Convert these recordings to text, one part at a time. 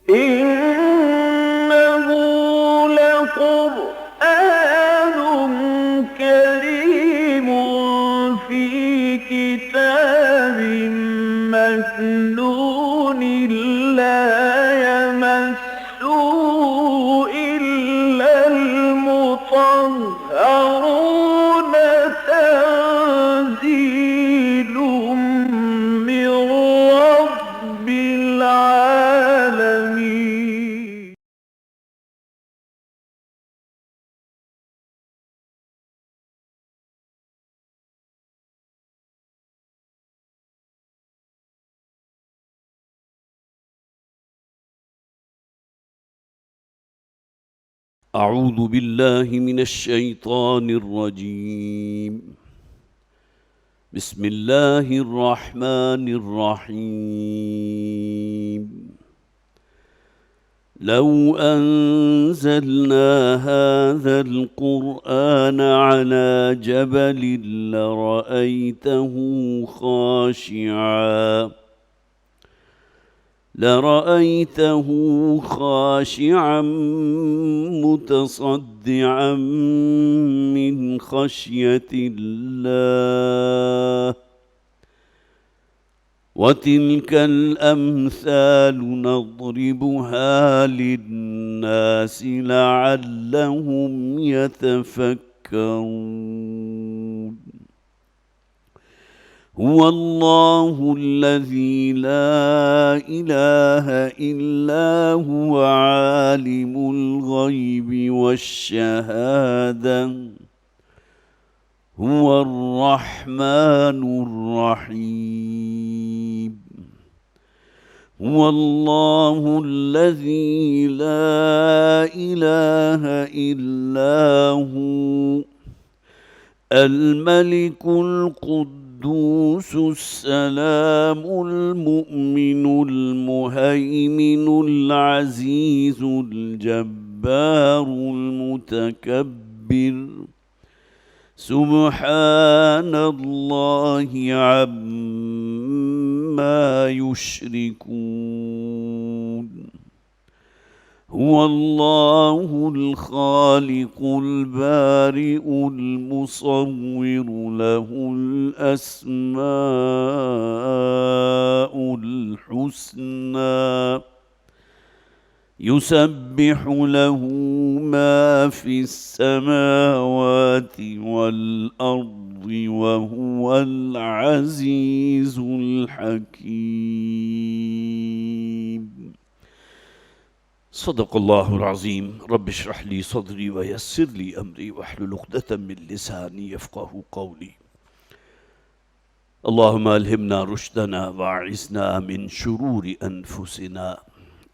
إنه لقرآن كريم في كتاب مكنون لا يمسه إلا المطهرون تنزيل من رب العالمين. أعوذ بالله من الشيطان الرجيم. بسم الله الرحمن الرحيم. لو أنزلنا هذا القرآن على جبل لرأيته خاشعا متصدعا من خشية الله. وتلك الأمثال نضربها للناس لعلهم يتفكرون. هو الله الذي لا إله إلا هو عالم الغيب والشهادة هو الرحمن الرحيم. هو الله الذي لا إله إلا هو الملك القدوس السلام المؤمن المهيمن العزيز الجبار المتكبر سبحان الله عما يشركون. هو الله الخالق البارئ المصور له الأسماء الحسنى يسبح له ما في السماوات والأرض وهو العزيز الحكيم. صدق الله العظيم. رب اشرح لي صدري ويسر لي أمري واحلل عقدة من لساني يفقهوا قولي. اللهم ألهمنا رشدنا واعصمنا من شرور أنفسنا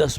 10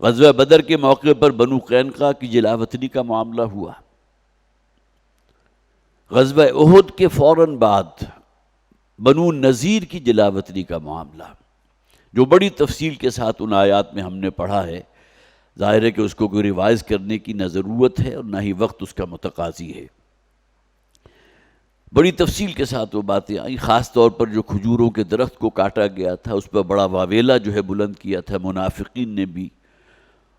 غزوہ بدر کے موقع پر بنو قینقاع کی جلاوطنی کا معاملہ ہوا، غزوہ احد کے فوراً بعد بنو نذیر کی جلاوطنی کا معاملہ، جو بڑی تفصیل کے ساتھ ان آیات میں ہم نے پڑھا ہے۔ ظاہر ہے کہ اس کو کوئی ریوائز کرنے کی نہ ضرورت ہے اور نہ ہی وقت اس کا متقاضی ہے۔ بڑی تفصیل کے ساتھ وہ باتیں آئیں، خاص طور پر جو کھجوروں کے درخت کو کاٹا گیا تھا اس پر بڑا واویلا جو ہے بلند کیا تھا منافقین نے بھی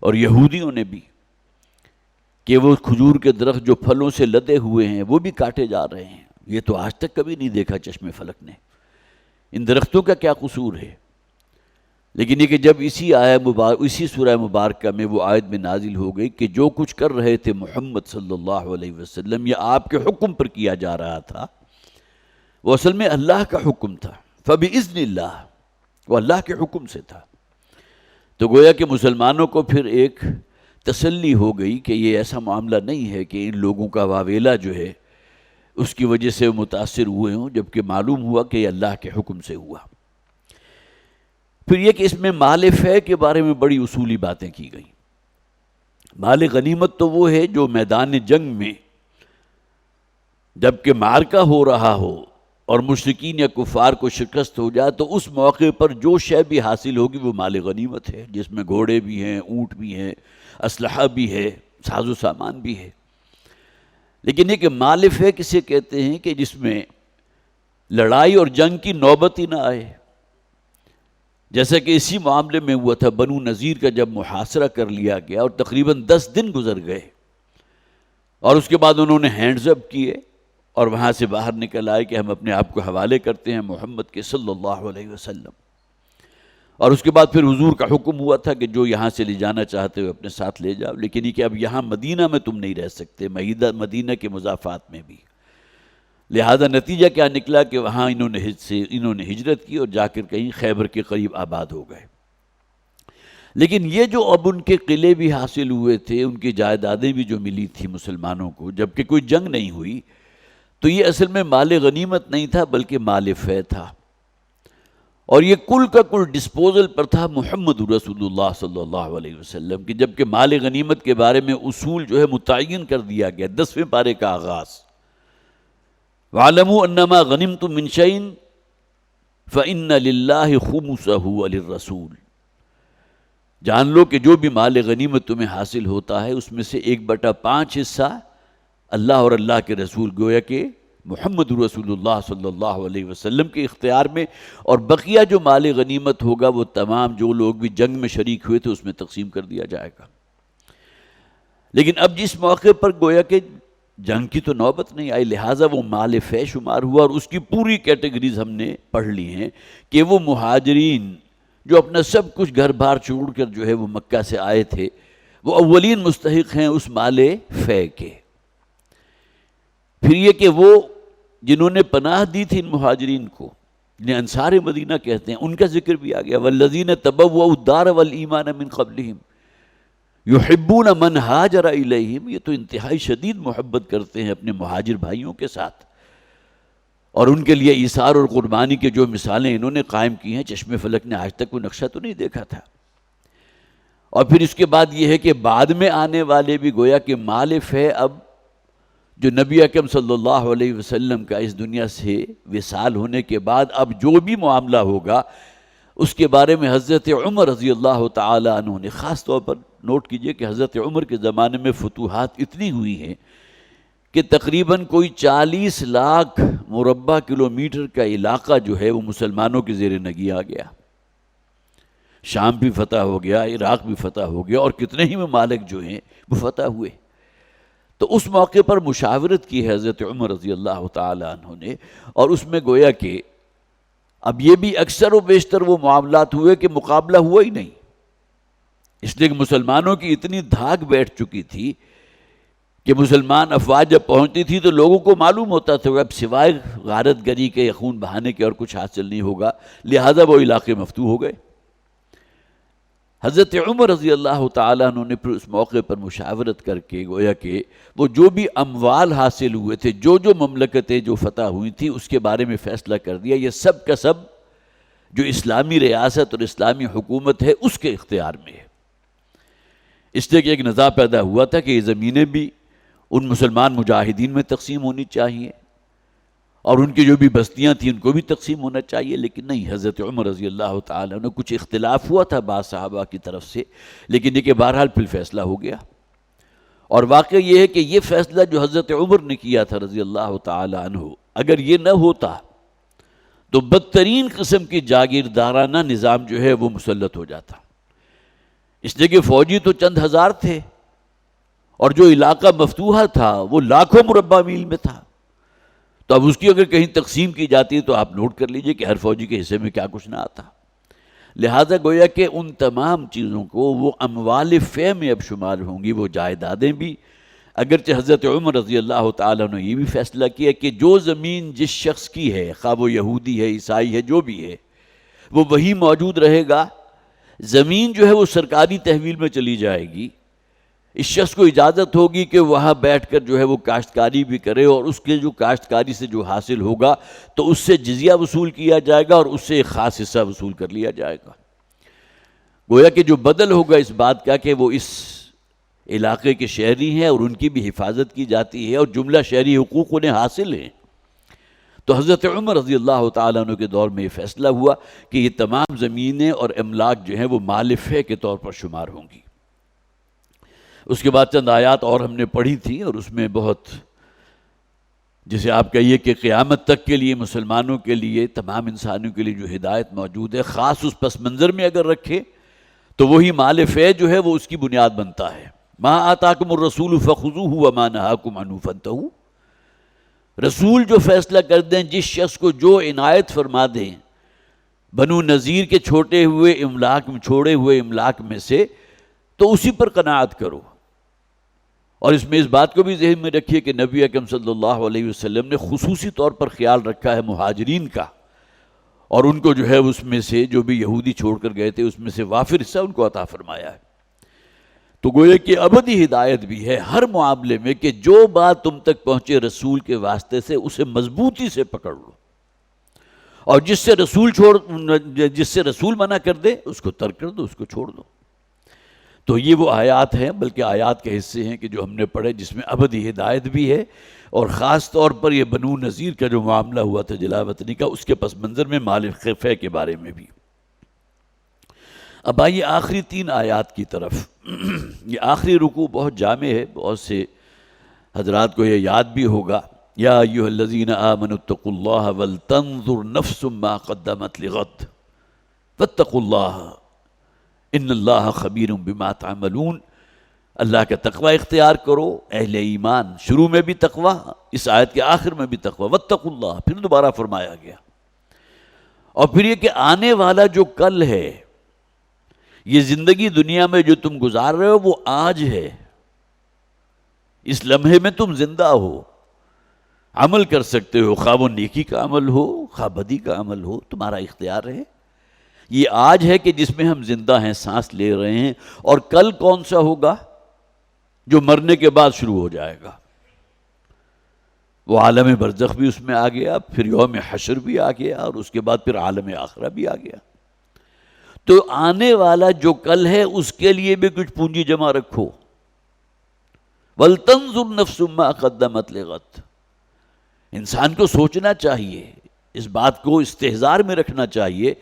اور یہودیوں نے بھی، کہ وہ کھجور کے درخت جو پھلوں سے لدے ہوئے ہیں وہ بھی کاٹے جا رہے ہیں۔ یہ تو آج تک کبھی نہیں دیکھا چشم فلک نے، ان درختوں کا کیا قصور ہے؟ لیکن یہ کہ جب اسی سورہ مبارکہ میں وہ آیت میں نازل ہو گئی کہ جو کچھ کر رہے تھے محمد صلی اللہ علیہ وسلم یا آپ کے حکم پر کیا جا رہا تھا، وہ اصل میں اللہ کا حکم تھا، فبإذن اللہ، وہ اللہ کے حکم سے تھا۔ تو گویا کہ مسلمانوں کو پھر ایک تسلی ہو گئی کہ یہ ایسا معاملہ نہیں ہے کہ ان لوگوں کا واویلا جو ہے اس کی وجہ سے متاثر ہوئے ہوں، جبکہ معلوم ہوا کہ یہ اللہ کے حکم سے ہوا۔ پھر یہ کہ اس میں مال فے کے بارے میں بڑی اصولی باتیں کی گئیں۔ مال غنیمت تو وہ ہے جو میدان جنگ میں جب کہ معرکہ ہو رہا ہو اور مشرکین یا کفار کو شکست ہو جائے تو اس موقع پر جو شے بھی حاصل ہوگی وہ مال غنیمت ہے، جس میں گھوڑے بھی ہیں، اونٹ بھی ہیں، اسلحہ بھی ہے، ساز و سامان بھی ہے۔ لیکن یہ کہ مال فے کسے کہتے ہیں کہ جس میں لڑائی اور جنگ کی نوبت ہی نہ آئے، جیسا کہ اسی معاملے میں ہوا تھا بنو نذیر کا، جب محاصرہ کر لیا گیا اور تقریباً 10 دن گزر گئے اور اس کے بعد انہوں نے ہینڈز اپ کیے اور وہاں سے باہر نکل آئے کہ ہم اپنے آپ کو حوالے کرتے ہیں محمد کے صلی اللہ علیہ وسلم۔ اور اس کے بعد پھر حضور کا حکم ہوا تھا کہ جو یہاں سے لے جانا چاہتے ہو اپنے ساتھ لے جاؤ، لیکن یہ کہ اب یہاں مدینہ میں تم نہیں رہ سکتے، مدینہ کے مضافات میں بھی۔ لہذا نتیجہ کیا نکلا کہ وہاں انہوں نے ہجرت کی اور جا کر کہیں خیبر کے قریب آباد ہو گئے۔ لیکن یہ جو اب ان کے قلعے بھی حاصل ہوئے تھے، ان کی جائیدادیں بھی جو ملی تھی مسلمانوں کو، جبکہ کوئی جنگ نہیں ہوئی، تو یہ اصل میں مال غنیمت نہیں تھا بلکہ مال فے تھا، اور یہ کل کا کل ڈسپوزل پر تھا محمد رسول اللہ صلی اللہ علیہ وسلم کی، جبکہ مال غنیمت کے بارے میں اصول جو ہے متعین کر دیا گیا 10ویں پارے کا آغاز۔ وَاعْلَمُوا أَنَّمَا غَنِمْتُم مِّن شَيْءٍ فَإِنَّ لِلَّهِ خُمُسَهُ وَلِلرَّسُولِ، جان لو کہ جو بھی مال غنیمت تمہیں حاصل ہوتا ہے اس میں سے 1/5 حصہ اللہ اور اللہ کے رسول، گویا کہ محمد رسول اللہ صلی اللہ علیہ وسلم کے اختیار میں، اور بقیہ جو مال غنیمت ہوگا وہ تمام جو لوگ بھی جنگ میں شریک ہوئے تھے اس میں تقسیم کر دیا جائے گا۔ لیکن اب جس موقع پر گویا کہ جنگ کی تو نوبت نہیں آئی، لہٰذا وہ مال فے شمار ہوا، اور اس کی پوری کیٹیگریز ہم نے پڑھ لی ہیں کہ وہ مہاجرین جو اپنا سب کچھ گھر بار چھوڑ کر جو ہے وہ مکہ سے آئے تھے، وہ اولین مستحق ہیں اس مال فے کے۔ پھر یہ کہ وہ جنہوں نے پناہ دی تھی ان مہاجرین کو، جنہیں انصار مدینہ کہتے ہیں، ان کا ذکر بھی آ گیا، والذین تبوؤا الدار والایمان من قبلہم یحبون من ہاجر الیہم، یہ تو انتہائی شدید محبت کرتے ہیں اپنے مہاجر بھائیوں کے ساتھ، اور ان کے لیے ایثار اور قربانی کے جو مثالیں انہوں نے قائم کی ہیں چشم فلک نے آج تک کوئی نقشہ تو نہیں دیکھا تھا۔ اور پھر اس کے بعد یہ ہے کہ بعد میں آنے والے بھی گویا کہ مال فے اب جو نبی اکرم صلی اللہ علیہ وسلم کا اس دنیا سے وصال ہونے کے بعد اب جو بھی معاملہ ہوگا اس کے بارے میں حضرت عمر رضی اللہ تعالی عنہ نے، خاص طور پر نوٹ کیجئے کہ حضرت عمر کے زمانے میں فتوحات اتنی ہوئی ہیں کہ تقریباً کوئی 40 لاکھ مربع کلومیٹر کا علاقہ جو ہے وہ مسلمانوں کے زیر نگی آ گیا۔ شام بھی فتح ہو گیا، عراق بھی فتح ہو گیا، اور کتنے ہی ممالک جو ہیں وہ فتح ہوئے۔ تو اس موقع پر مشاورت کی ہے حضرت عمر رضی اللہ تعالی عنہ نے، اور اس میں گویا کہ اب یہ بھی اکثر و بیشتر وہ معاملات ہوئے کہ مقابلہ ہوا ہی نہیں، اس لیے کہ مسلمانوں کی اتنی دھاک بیٹھ چکی تھی کہ مسلمان افواج جب پہنچتی تھی تو لوگوں کو معلوم ہوتا تھا کہ اب سوائے غارت گری کے یا خون بہانے کے اور کچھ حاصل نہیں ہوگا، لہذا وہ علاقے مفتوح ہو گئے۔ حضرت عمر رضی اللہ تعالیٰ عنہ نے پھر اس موقع پر مشاورت کر کے گویا کہ وہ جو بھی اموال حاصل ہوئے تھے، جو مملکتیں جو فتح ہوئی تھیں، اس کے بارے میں فیصلہ کر دیا یہ سب کا سب جو اسلامی ریاست اور اسلامی حکومت ہے اس کے اختیار میں ہے۔ اس لیے کہ ایک نزاع پیدا ہوا تھا کہ یہ زمینیں بھی ان مسلمان مجاہدین میں تقسیم ہونی چاہیے اور ان کی جو بھی بستیاں تھیں ان کو بھی تقسیم ہونا چاہیے، لیکن نہیں، حضرت عمر رضی اللہ تعالیٰ عنہ کچھ اختلاف ہوا تھا بعض صحابہ کی طرف سے، لیکن یہ کہ بہرحال پھر فیصلہ ہو گیا۔ اور واقعہ یہ ہے کہ یہ فیصلہ جو حضرت عمر نے کیا تھا رضی اللہ تعالیٰ عنہ، اگر یہ نہ ہوتا تو بدترین قسم کی جاگیردارانہ نظام جو ہے وہ مسلط ہو جاتا، اس لیے کہ فوجی تو چند ہزار تھے اور جو علاقہ مفتوحہ تھا وہ لاکھوں مربع میل میں تھا، تو اب اس کی اگر کہیں تقسیم کی جاتی ہے تو آپ نوٹ کر لیجئے کہ ہر فوجی کے حصے میں کیا کچھ نہ آتا۔ لہذا گویا کہ ان تمام چیزوں کو وہ اموال فے میں اب شمار ہوں گی، وہ جائیدادیں بھی، اگرچہ حضرت عمر رضی اللہ تعالیٰ نے یہ بھی فیصلہ کیا کہ جو زمین جس شخص کی ہے، خواہ وہ یہودی ہے، عیسائی ہے، جو بھی ہے، وہ وہی موجود رہے گا، زمین جو ہے وہ سرکاری تحویل میں چلی جائے گی، اس شخص کو اجازت ہوگی کہ وہاں بیٹھ کر جو ہے وہ کاشتکاری بھی کرے، اور اس کے جو کاشتکاری سے جو حاصل ہوگا تو اس سے جزیہ وصول کیا جائے گا اور اس سے ایک خاص حصہ وصول کر لیا جائے گا۔ گویا کہ جو بدل ہوگا اس بات کا کہ وہ اس علاقے کے شہری ہیں اور ان کی بھی حفاظت کی جاتی ہے اور جملہ شہری حقوق انہیں حاصل ہیں۔ تو حضرت عمر رضی اللہ تعالیٰ عنہ کے دور میں یہ فیصلہ ہوا کہ یہ تمام زمینیں اور املاک جو ہیں وہ مال فے کے طور پر شمار ہوں گی۔ اس کے بعد چند آیات اور ہم نے پڑھی تھی، اور اس میں بہت، جسے آپ کہیے کہ قیامت تک کے لیے مسلمانوں کے لیے، تمام انسانوں کے لیے جو ہدایت موجود ہے، خاص اس پس منظر میں اگر رکھے تو وہی مال فے جو ہے وہ اس کی بنیاد بنتا ہے۔ ما آتاکم الرسول فخذوہ وما نہاکم عنہ فانتہوا، رسول جو فیصلہ کر دیں، جس شخص کو جو عنایت فرما دیں بنو نذیر کے چھوڑے ہوئے املاک میں سے، تو اسی پر قناعت کرو۔ اور اس میں اس بات کو بھی ذہن میں رکھیے کہ نبی اکرم صلی اللہ علیہ وسلم نے خصوصی طور پر خیال رکھا ہے مہاجرین کا، اور ان کو جو ہے اس میں سے جو بھی یہودی چھوڑ کر گئے تھے اس میں سے وافر حصہ ان کو عطا فرمایا ہے۔ تو گویا کہ ابدی ہدایت بھی ہے ہر معاملے میں کہ جو بات تم تک پہنچے رسول کے واسطے سے اسے مضبوطی سے پکڑ لو، اور جس سے رسول منع کر دے اس کو ترک کر دو، اس کو چھوڑ دو۔ تو یہ وہ آیات ہیں، بلکہ آیات کے حصے ہیں کہ جو ہم نے پڑھے، جس میں ابدی ہدایت بھی ہے، اور خاص طور پر یہ بنو نذیر کا جو معاملہ ہوا تھا جلا وطنی کا، اس کے پس منظر میں مال فے کے بارے میں بھی۔ اب آئیے آخری 3 آیات کی طرف۔ یہ آخری رکوع بہت جامع ہے، بہت سے حضرات کو یہ یاد بھی ہوگا۔ یا ایھا الذین آمنوا اتقوا اللہ ولتنظر نفس ما قدمت لغد واتقوا اللہ ان اللہ خبیر بما تعملون۔ اللہ کا تقوی اختیار کرو اہل ایمان، شروع میں بھی تقوی، اس آیت کے آخر میں بھی تقوی، واتقوا اللہ، پھر دوبارہ فرمایا گیا۔ اور پھر یہ کہ آنے والا جو کل ہے، یہ زندگی دنیا میں جو تم گزار رہے ہو وہ آج ہے، اس لمحے میں تم زندہ ہو، عمل کر سکتے ہو، خواہ وہ نیکی کا عمل ہو خواہ بدی کا عمل ہو، تمہارا اختیار ہے۔ یہ آج ہے کہ جس میں ہم زندہ ہیں، سانس لے رہے ہیں، اور کل کون سا ہوگا؟ جو مرنے کے بعد شروع ہو جائے گا۔ وہ عالم برزخ بھی اس میں آ گیا، پھر یوم حشر بھی آ گیا، اور اس کے بعد پھر عالم آخرہ بھی آ گیا۔ تو آنے والا جو کل ہے اس کے لیے بھی کچھ پونجی جمع رکھو۔ وَلْتَنْظُرْ نَفْسٌ مَّا قَدَّمَتْ لِغَدٍ، انسان کو سوچنا چاہیے، اس بات کو استحضار میں رکھنا چاہیے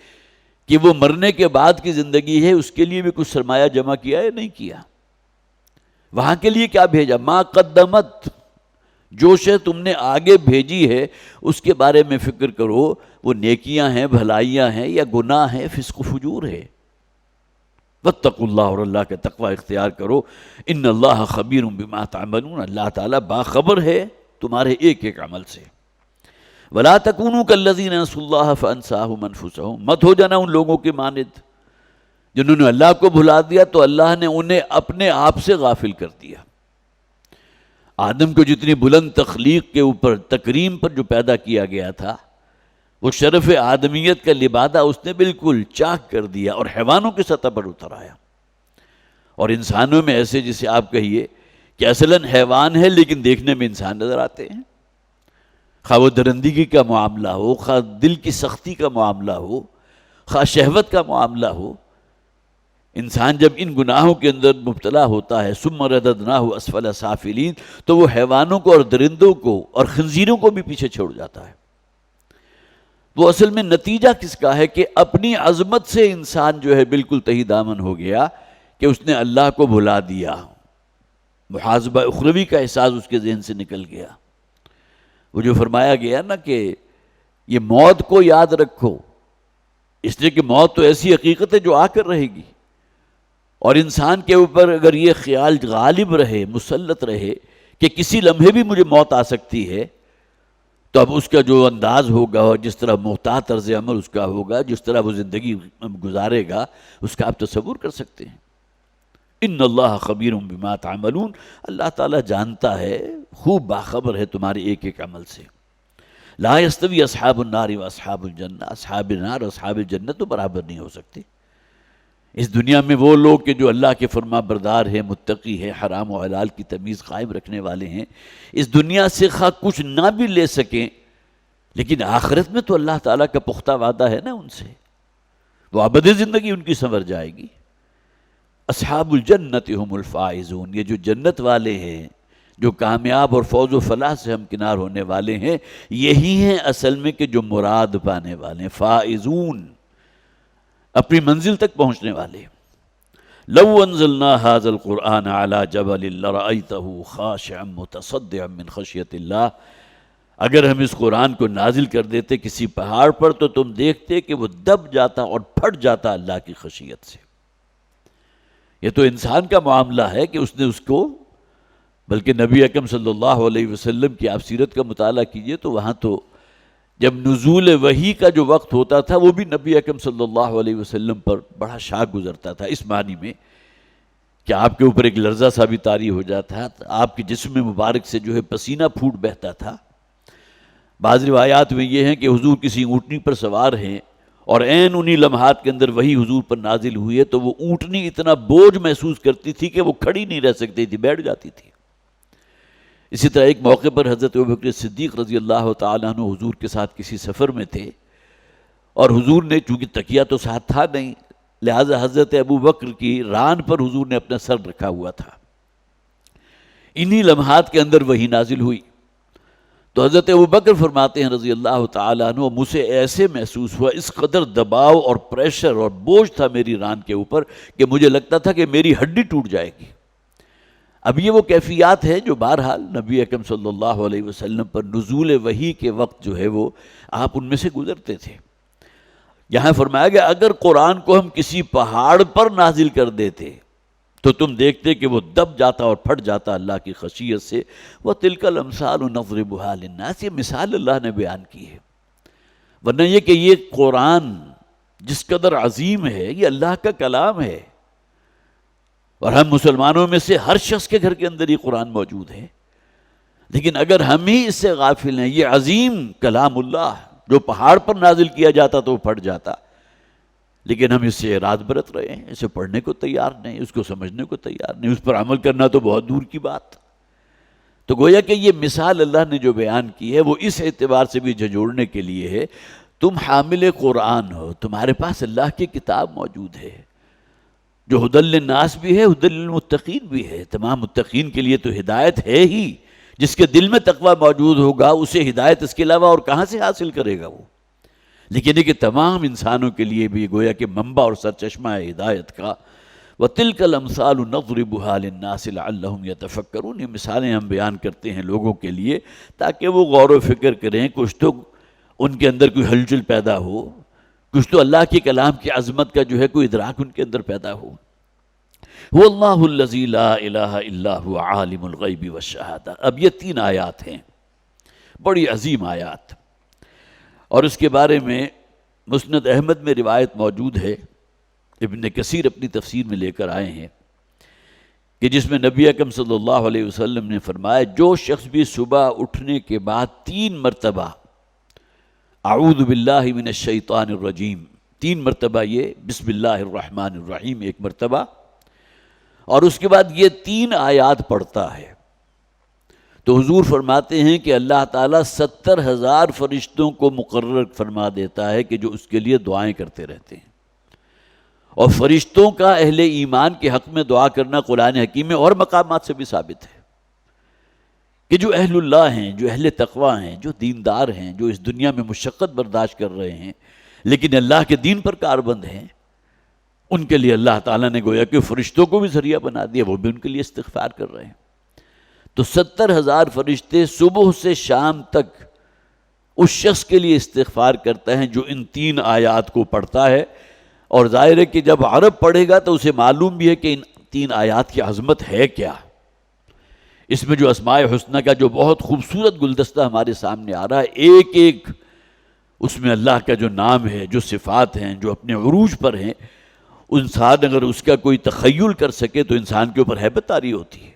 کہ وہ مرنے کے بعد کی زندگی ہے، اس کے لیے بھی کچھ سرمایہ جمع کیا یا نہیں کیا، وہاں کے لیے کیا بھیجا۔ ما قدمت، جو شے تم نے آگے بھیجی ہے اس کے بارے میں فکر کرو، وہ نیکیاں ہیں، بھلائیاں ہیں یا گناہ ہیں، فسق و فجور ہے۔ واتقوا اللہ، اور اللہ کا تقوی اختیار کرو۔ ان اللہ خبیر بما تعملون، اللہ تعالیٰ باخبر ہے تمہارے ایک ایک عمل سے۔ ولا تکونوا کالذین نسوا اللہ فانساہم انفسہم، مت ہو جانا ان لوگوں کے مانند جنہوں نے اللہ کو بھلا دیا تو اللہ نے انہیں اپنے آپ سے غافل کر دیا۔ آدم کو جتنی بلند تخلیق کے اوپر، تکریم پر جو پیدا کیا گیا تھا، وہ شرف آدمیت کا لبادہ اس نے بالکل چاک کر دیا اور حیوانوں کی سطح پر اتر آیا۔ اور انسانوں میں ایسے جسے آپ کہیے کہ اصلاً حیوان ہے لیکن دیکھنے میں انسان نظر آتے ہیں، خواہ وہ درندگی کا معاملہ ہو، خواہ دل کی سختی کا معاملہ ہو، خواہ شہوت کا معاملہ ہو، انسان جب ان گناہوں کے اندر مبتلا ہوتا ہے ثم رددناہ اسفل سافلین، تو وہ حیوانوں کو اور درندوں کو اور خنزیروں کو بھی پیچھے چھوڑ جاتا ہے۔ وہ اصل میں نتیجہ کس کا ہے کہ اپنی عظمت سے انسان جو ہے بالکل تہی دامن ہو گیا کہ اس نے اللہ کو بھلا دیا، محاسبہ اخروی کا احساس اس کے ذہن سے نکل گیا۔ وہ جو فرمایا گیا نا کہ یہ موت کو یاد رکھو، اس لیے کہ موت تو ایسی حقیقت ہے جو آ کر رہے گی، اور انسان کے اوپر اگر یہ خیال غالب رہے، مسلط رہے کہ کسی لمحے بھی مجھے موت آ سکتی ہے، تو اب اس کا جو انداز ہوگا اور جس طرح محتاط طرز عمل اس کا ہوگا، جس طرح وہ زندگی گزارے گا، اس کا آپ تصور کر سکتے ہیں۔ ان اللہ خبیر بما تعملون، اللہ تعالیٰ جانتا ہے، خوب باخبر ہے تمہارے ایک ایک عمل سے۔ لا یستوی اصحاب النار و اصحاب الجنہ، اصحاب النار اور اصحاب الجنہ تو برابر نہیں ہو سکتے۔ اس دنیا میں وہ لوگ کہ جو اللہ کے فرما بردار ہیں، متقی ہیں، حرام و حلال کی تمیز قائم رکھنے والے ہیں، اس دنیا سے خواہ کچھ نہ بھی لے سکیں، لیکن آخرت میں تو اللہ تعالیٰ کا پختہ وعدہ ہے نا ان سے، وہ ابدی زندگی ان کی سنور جائے گی۔ اصحاب الجنت هم الفائزون، یہ جو جنت والے ہیں، جو کامیاب اور فوز و فلاح سے ہمکنار ہونے والے ہیں، یہی ہیں اصل میں کہ جو مراد پانے والے ہیں، فائزون، اپنی منزل تک پہنچنے والے۔ لو انزلنا هذا القرآن على جبل لرأيته خاشعا متصدعا من خشیۃ اللہ، اگر ہم اس قرآن کو نازل کر دیتے کسی پہاڑ پر تو تم دیکھتے کہ وہ دب جاتا اور پھٹ جاتا اللہ کی خشیت سے۔ یہ تو انسان کا معاملہ ہے کہ اس نے اس کو، بلکہ نبی اکرم صلی اللہ علیہ وسلم کی آپ سیرت کا مطالعہ کیجئے تو وہاں تو جب نزول وحی کا جو وقت ہوتا تھا وہ بھی نبی اکرم صلی اللہ علیہ وسلم پر بڑا شاک گزرتا تھا، اس معنی میں کہ آپ کے اوپر ایک لرزہ سا بھی طاری ہو جاتا تھا، آپ کے جسم مبارک سے جو ہے پسینہ پھوٹ بہتا تھا۔ بعض روایات میں یہ ہیں کہ حضور کسی اونٹنی پر سوار ہیں اور عین انہی لمحات کے اندر وہی حضور پر نازل ہوئی ہے، تو وہ اونٹنی اتنا بوجھ محسوس کرتی تھی کہ وہ کھڑی نہیں رہ سکتی تھی، بیٹھ جاتی تھی۔ اسی طرح ایک موقع پر حضرت ابوبکر صدیق رضی اللہ تعالیٰ عنہ حضور کے ساتھ کسی سفر میں تھے، اور حضور نے چونکہ تکیہ تو ساتھ تھا نہیں، لہٰذا حضرت ابوبکر کی ران پر حضور نے اپنا سر رکھا ہوا تھا۔ انہی لمحات کے اندر وہی نازل ہوئی، تو حضرت ابوبکر فرماتے ہیں رضی اللہ تعالیٰ عنہ، مجھے ایسے محسوس ہوا، اس قدر دباؤ اور پریشر اور بوجھ تھا میری ران کے اوپر کہ مجھے لگتا تھا کہ میری ہڈی ٹوٹ جائے گی۔ اب یہ وہ کیفیات ہیں جو بہرحال نبی اکرم صلی اللہ علیہ وسلم پر نزول وحی کے وقت جو ہے وہ آپ ان میں سے گزرتے تھے۔ یہاں فرمایا گیا اگر قرآن کو ہم کسی پہاڑ پر نازل کر دیتے تو تم دیکھتے کہ وہ دب جاتا اور پھٹ جاتا اللہ کی خشیت سے۔ وَتِلْكَ الْأَمْثَالُ نَضْرِبُهَا لِلنَّاسِ، یہ مثال اللہ نے بیان کی ہے، ورنہ یہ کہ یہ قرآن جس قدر عظیم ہے، یہ اللہ کا کلام ہے، اور ہم مسلمانوں میں سے ہر شخص کے گھر کے اندر یہ قرآن موجود ہے، لیکن اگر ہم ہی اس سے غافل ہیں، یہ عظیم کلام اللہ جو پہاڑ پر نازل کیا جاتا تو وہ پھٹ جاتا، لیکن ہم اس سے اعراض برت رہے ہیں، اسے پڑھنے کو تیار نہیں، اس کو سمجھنے کو تیار نہیں، اس پر عمل کرنا تو بہت دور کی بات۔ تو گویا کہ یہ مثال اللہ نے جو بیان کی ہے وہ اس اعتبار سے بھی جھنجھوڑنے کے لیے ہے، تم حامل قرآن ہو، تمہارے پاس اللہ کی کتاب موجود ہے جو ہدی للناس بھی ہے، ہدی للمتقین بھی ہے، تمام متقین کے لیے تو ہدایت ہے ہی، جس کے دل میں تقوی موجود ہوگا اسے ہدایت اس کے علاوہ اور کہاں سے حاصل کرے گا وہ، لیکن یہ کہ تمام انسانوں کے لیے بھی گویا کہ منبع اور سرچشمہ ہے ہدایت کا۔ وَتِلْكَ الْأَمْثَالُ نَضْرِبُهَا لِلنَّاسِ لَعَلَّهُمْ يَتَفَكَّرُونَ، یہ مثالیں ہم بیان کرتے ہیں لوگوں کے لیے تاکہ وہ غور و فکر کریں، کچھ تو ان کے اندر کوئی ہلچل پیدا ہو، کچھ تو اللہ کے کلام کی عظمت کا جو ہے کوئی ادراک ان کے اندر پیدا ہو۔ وَاللَّهُ الَّذِي لَا إِلَٰهَ إِلَّا هُوَ عَالِمُ الْغَيْبِ وَالشَّهَادَةِ۔ اب یہ 3 آیات ہیں، بڑی عظیم آیات، اور اس کے بارے میں مسند احمد میں روایت موجود ہے، ابن کثیر اپنی تفسیر میں لے کر آئے ہیں، کہ جس میں نبی اکرم صلی اللہ علیہ وسلم نے فرمایا جو شخص بھی صبح اٹھنے کے بعد 3 مرتبہ اعوذ باللہ من الشیطان الرجیم، 3 مرتبہ یہ بسم اللہ الرحمن الرحیم ایک مرتبہ، اور اس کے بعد یہ 3 آیات پڑھتا ہے، تو حضور فرماتے ہیں کہ اللہ تعالیٰ 70,000 فرشتوں کو مقرر فرما دیتا ہے کہ جو اس کے لیے دعائیں کرتے رہتے ہیں، اور فرشتوں کا اہل ایمان کے حق میں دعا کرنا قرآن حکیم میں اور مقامات سے بھی ثابت ہے کہ جو اہل اللہ ہیں، جو اہل تقوی ہیں، جو دیندار ہیں، جو اس دنیا میں مشقت برداشت کر رہے ہیں لیکن اللہ کے دین پر کاربند ہیں، ان کے لیے اللہ تعالیٰ نے گویا کہ فرشتوں کو بھی ذریعہ بنا دیا، وہ بھی ان کے لیے استغفار کر رہے ہیں۔ تو 70,000 فرشتے صبح سے شام تک اس شخص کے لیے استغفار کرتا ہے جو ان 3 آیات کو پڑھتا ہے، اور ظاہر ہے کہ جب عرب پڑھے گا تو اسے معلوم بھی ہے کہ ان 3 آیات کی عظمت ہے کیا۔ اس میں جو اسماء حسنہ کا جو بہت خوبصورت گلدستہ ہمارے سامنے آ رہا ہے، ایک ایک اس میں اللہ کا جو نام ہے، جو صفات ہیں، جو اپنے عروج پر ہیں، انسان اگر اس کا کوئی تخیل کر سکے تو انسان کے اوپر ہیبت طاری ہوتی ہے۔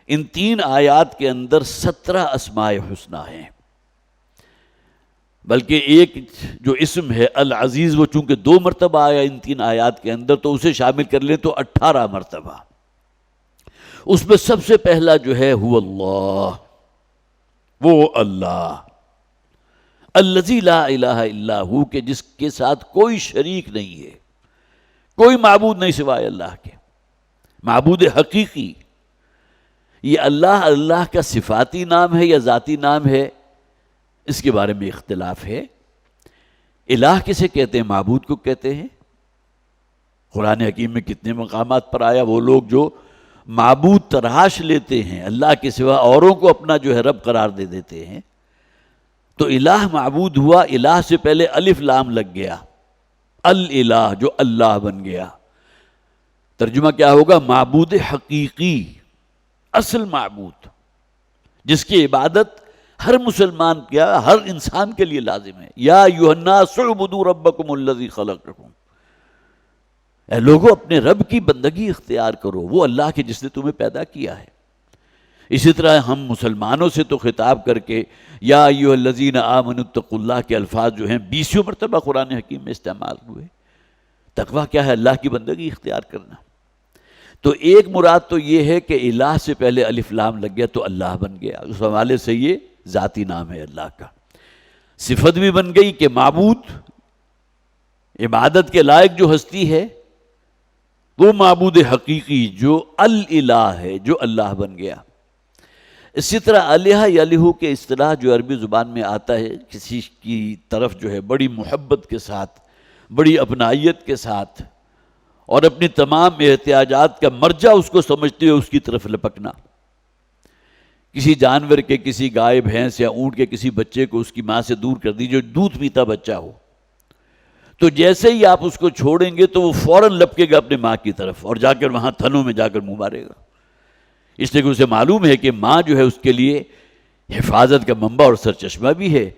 ان 3 آیات کے اندر 17 اسماء حسنہ ہیں، بلکہ ایک جو اسم ہے العزیز وہ چونکہ 2 مرتبہ آیا ان 3 آیات کے اندر، تو اسے شامل کر لیں تو 18 مرتبہ۔ اس میں سب سے پہلا جو ہے هو اللہ، وہ اللہ الذی لا الہ الا ہو، کہ جس کے ساتھ کوئی شریک نہیں ہے، کوئی معبود نہیں سوائے اللہ کے، معبود حقیقی۔ یہ اللہ کا صفاتی نام ہے یا ذاتی نام ہے، اس کے بارے میں اختلاف ہے۔ الہ کسے کہتے ہیں؟ معبود کو کہتے ہیں۔ قرآن حکیم میں کتنے مقامات پر آیا، وہ لوگ جو معبود تراش لیتے ہیں، اللہ کے سوا اوروں کو اپنا جو ہے رب قرار دے دیتے ہیں۔ تو الہ معبود ہوا، الہ سے پہلے الف لام لگ گیا، الالہ جو اللہ بن گیا۔ ترجمہ کیا ہوگا؟ معبود حقیقی، اصل معبود، جس کی عبادت ہر مسلمان کیا، ہر انسان کے لیے لازم ہے۔ یا ایھا الناس اعبدوا ربکم الذی خلقکم، اے لوگو اپنے رب کی بندگی اختیار کرو، وہ اللہ کے جس نے تمہیں پیدا کیا ہے۔ اسی طرح ہم مسلمانوں سے تو خطاب کر کے یا ایھا الذین آمنوا اتقوا اللہ کے الفاظ جو ہیں 20 مرتبہ قرآن حکیم میں استعمال ہوئے۔ تقویٰ کیا ہے؟ اللہ کی بندگی اختیار کرنا۔ تو ایک مراد تو یہ ہے کہ الہ سے پہلے الف لام لگ گیا تو اللہ بن گیا، اس حوالے سے یہ ذاتی نام ہے اللہ کا۔ صفت بھی بن گئی کہ معبود، عبادت کے لائق جو ہستی ہے وہ معبود حقیقی جو الالہ ہے، جو اللہ بن گیا۔ اسی طرح الہ یلہ کے اصطلاح جو عربی زبان میں آتا ہے، کسی کی طرف جو ہے بڑی محبت کے ساتھ، بڑی اپنائیت کے ساتھ اور اپنی تمام احتیاجات کا مرجع اس کو سمجھتے ہوئے اس کی طرف لپکنا۔ کسی جانور کے، کسی گائے بھینس یا اونٹ کے کسی بچے کو اس کی ماں سے دور کر دیجیے، جو دودھ پیتا بچہ ہو، تو جیسے ہی آپ اس کو چھوڑیں گے تو وہ فوراً لپکے گا اپنے ماں کی طرف اور جا کر وہاں تھنوں میں جا کر منہ مارے گا، اس لیے کہ اسے معلوم ہے کہ ماں جو ہے اس کے لیے حفاظت کا منبع اور سرچشمہ بھی ہے،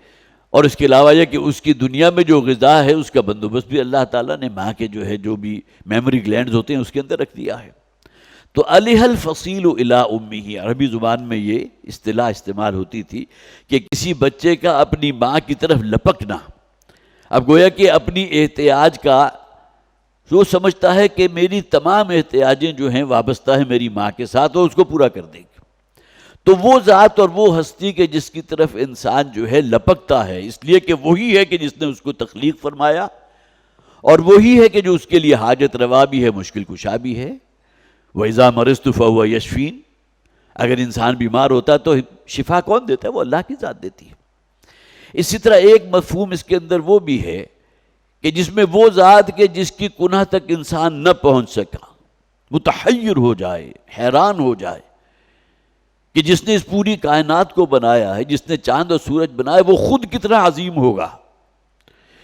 اور اس کے علاوہ یہ کہ اس کی دنیا میں جو غذا ہے اس کا بندوبست بھی اللہ تعالیٰ نے ماں کے جو ہے جو بھی میموری گلینڈز ہوتے ہیں اس کے اندر رکھ دیا ہے۔ تو الہ الفصیل الی امہ، عربی زبان میں یہ اصطلاح استعمال ہوتی تھی کہ کسی بچے کا اپنی ماں کی طرف لپکنا۔ اب گویا کہ اپنی احتیاج کا وہ سمجھتا ہے کہ میری تمام احتیاجیں جو ہیں وابستہ ہیں میری ماں کے ساتھ، وہ اس کو پورا کر دے گی۔ تو وہ ذات اور وہ ہستی کے جس کی طرف انسان جو ہے لپکتا ہے، اس لیے کہ وہی ہے کہ جس نے اس کو تخلیق فرمایا، اور وہی ہے کہ جو اس کے لیے حاجت روا بھی ہے، مشکل کشا بھی ہے۔ وَإِذَا مَرِضْتُ فَهُوَ يَشْفِينِ، اگر انسان بیمار ہوتا ہے تو شفا کون دیتا ہے؟ وہ اللہ کی ذات دیتی ہے۔ اسی طرح ایک مفہوم اس کے اندر وہ بھی ہے کہ جس میں وہ ذات کے جس کی کنہ تک انسان نہ پہنچ سکا، متحیر ہو جائے، حیران ہو جائے کہ جس نے اس پوری کائنات کو بنایا ہے، جس نے چاند اور سورج بنایا، وہ خود کتنا عظیم ہوگا۔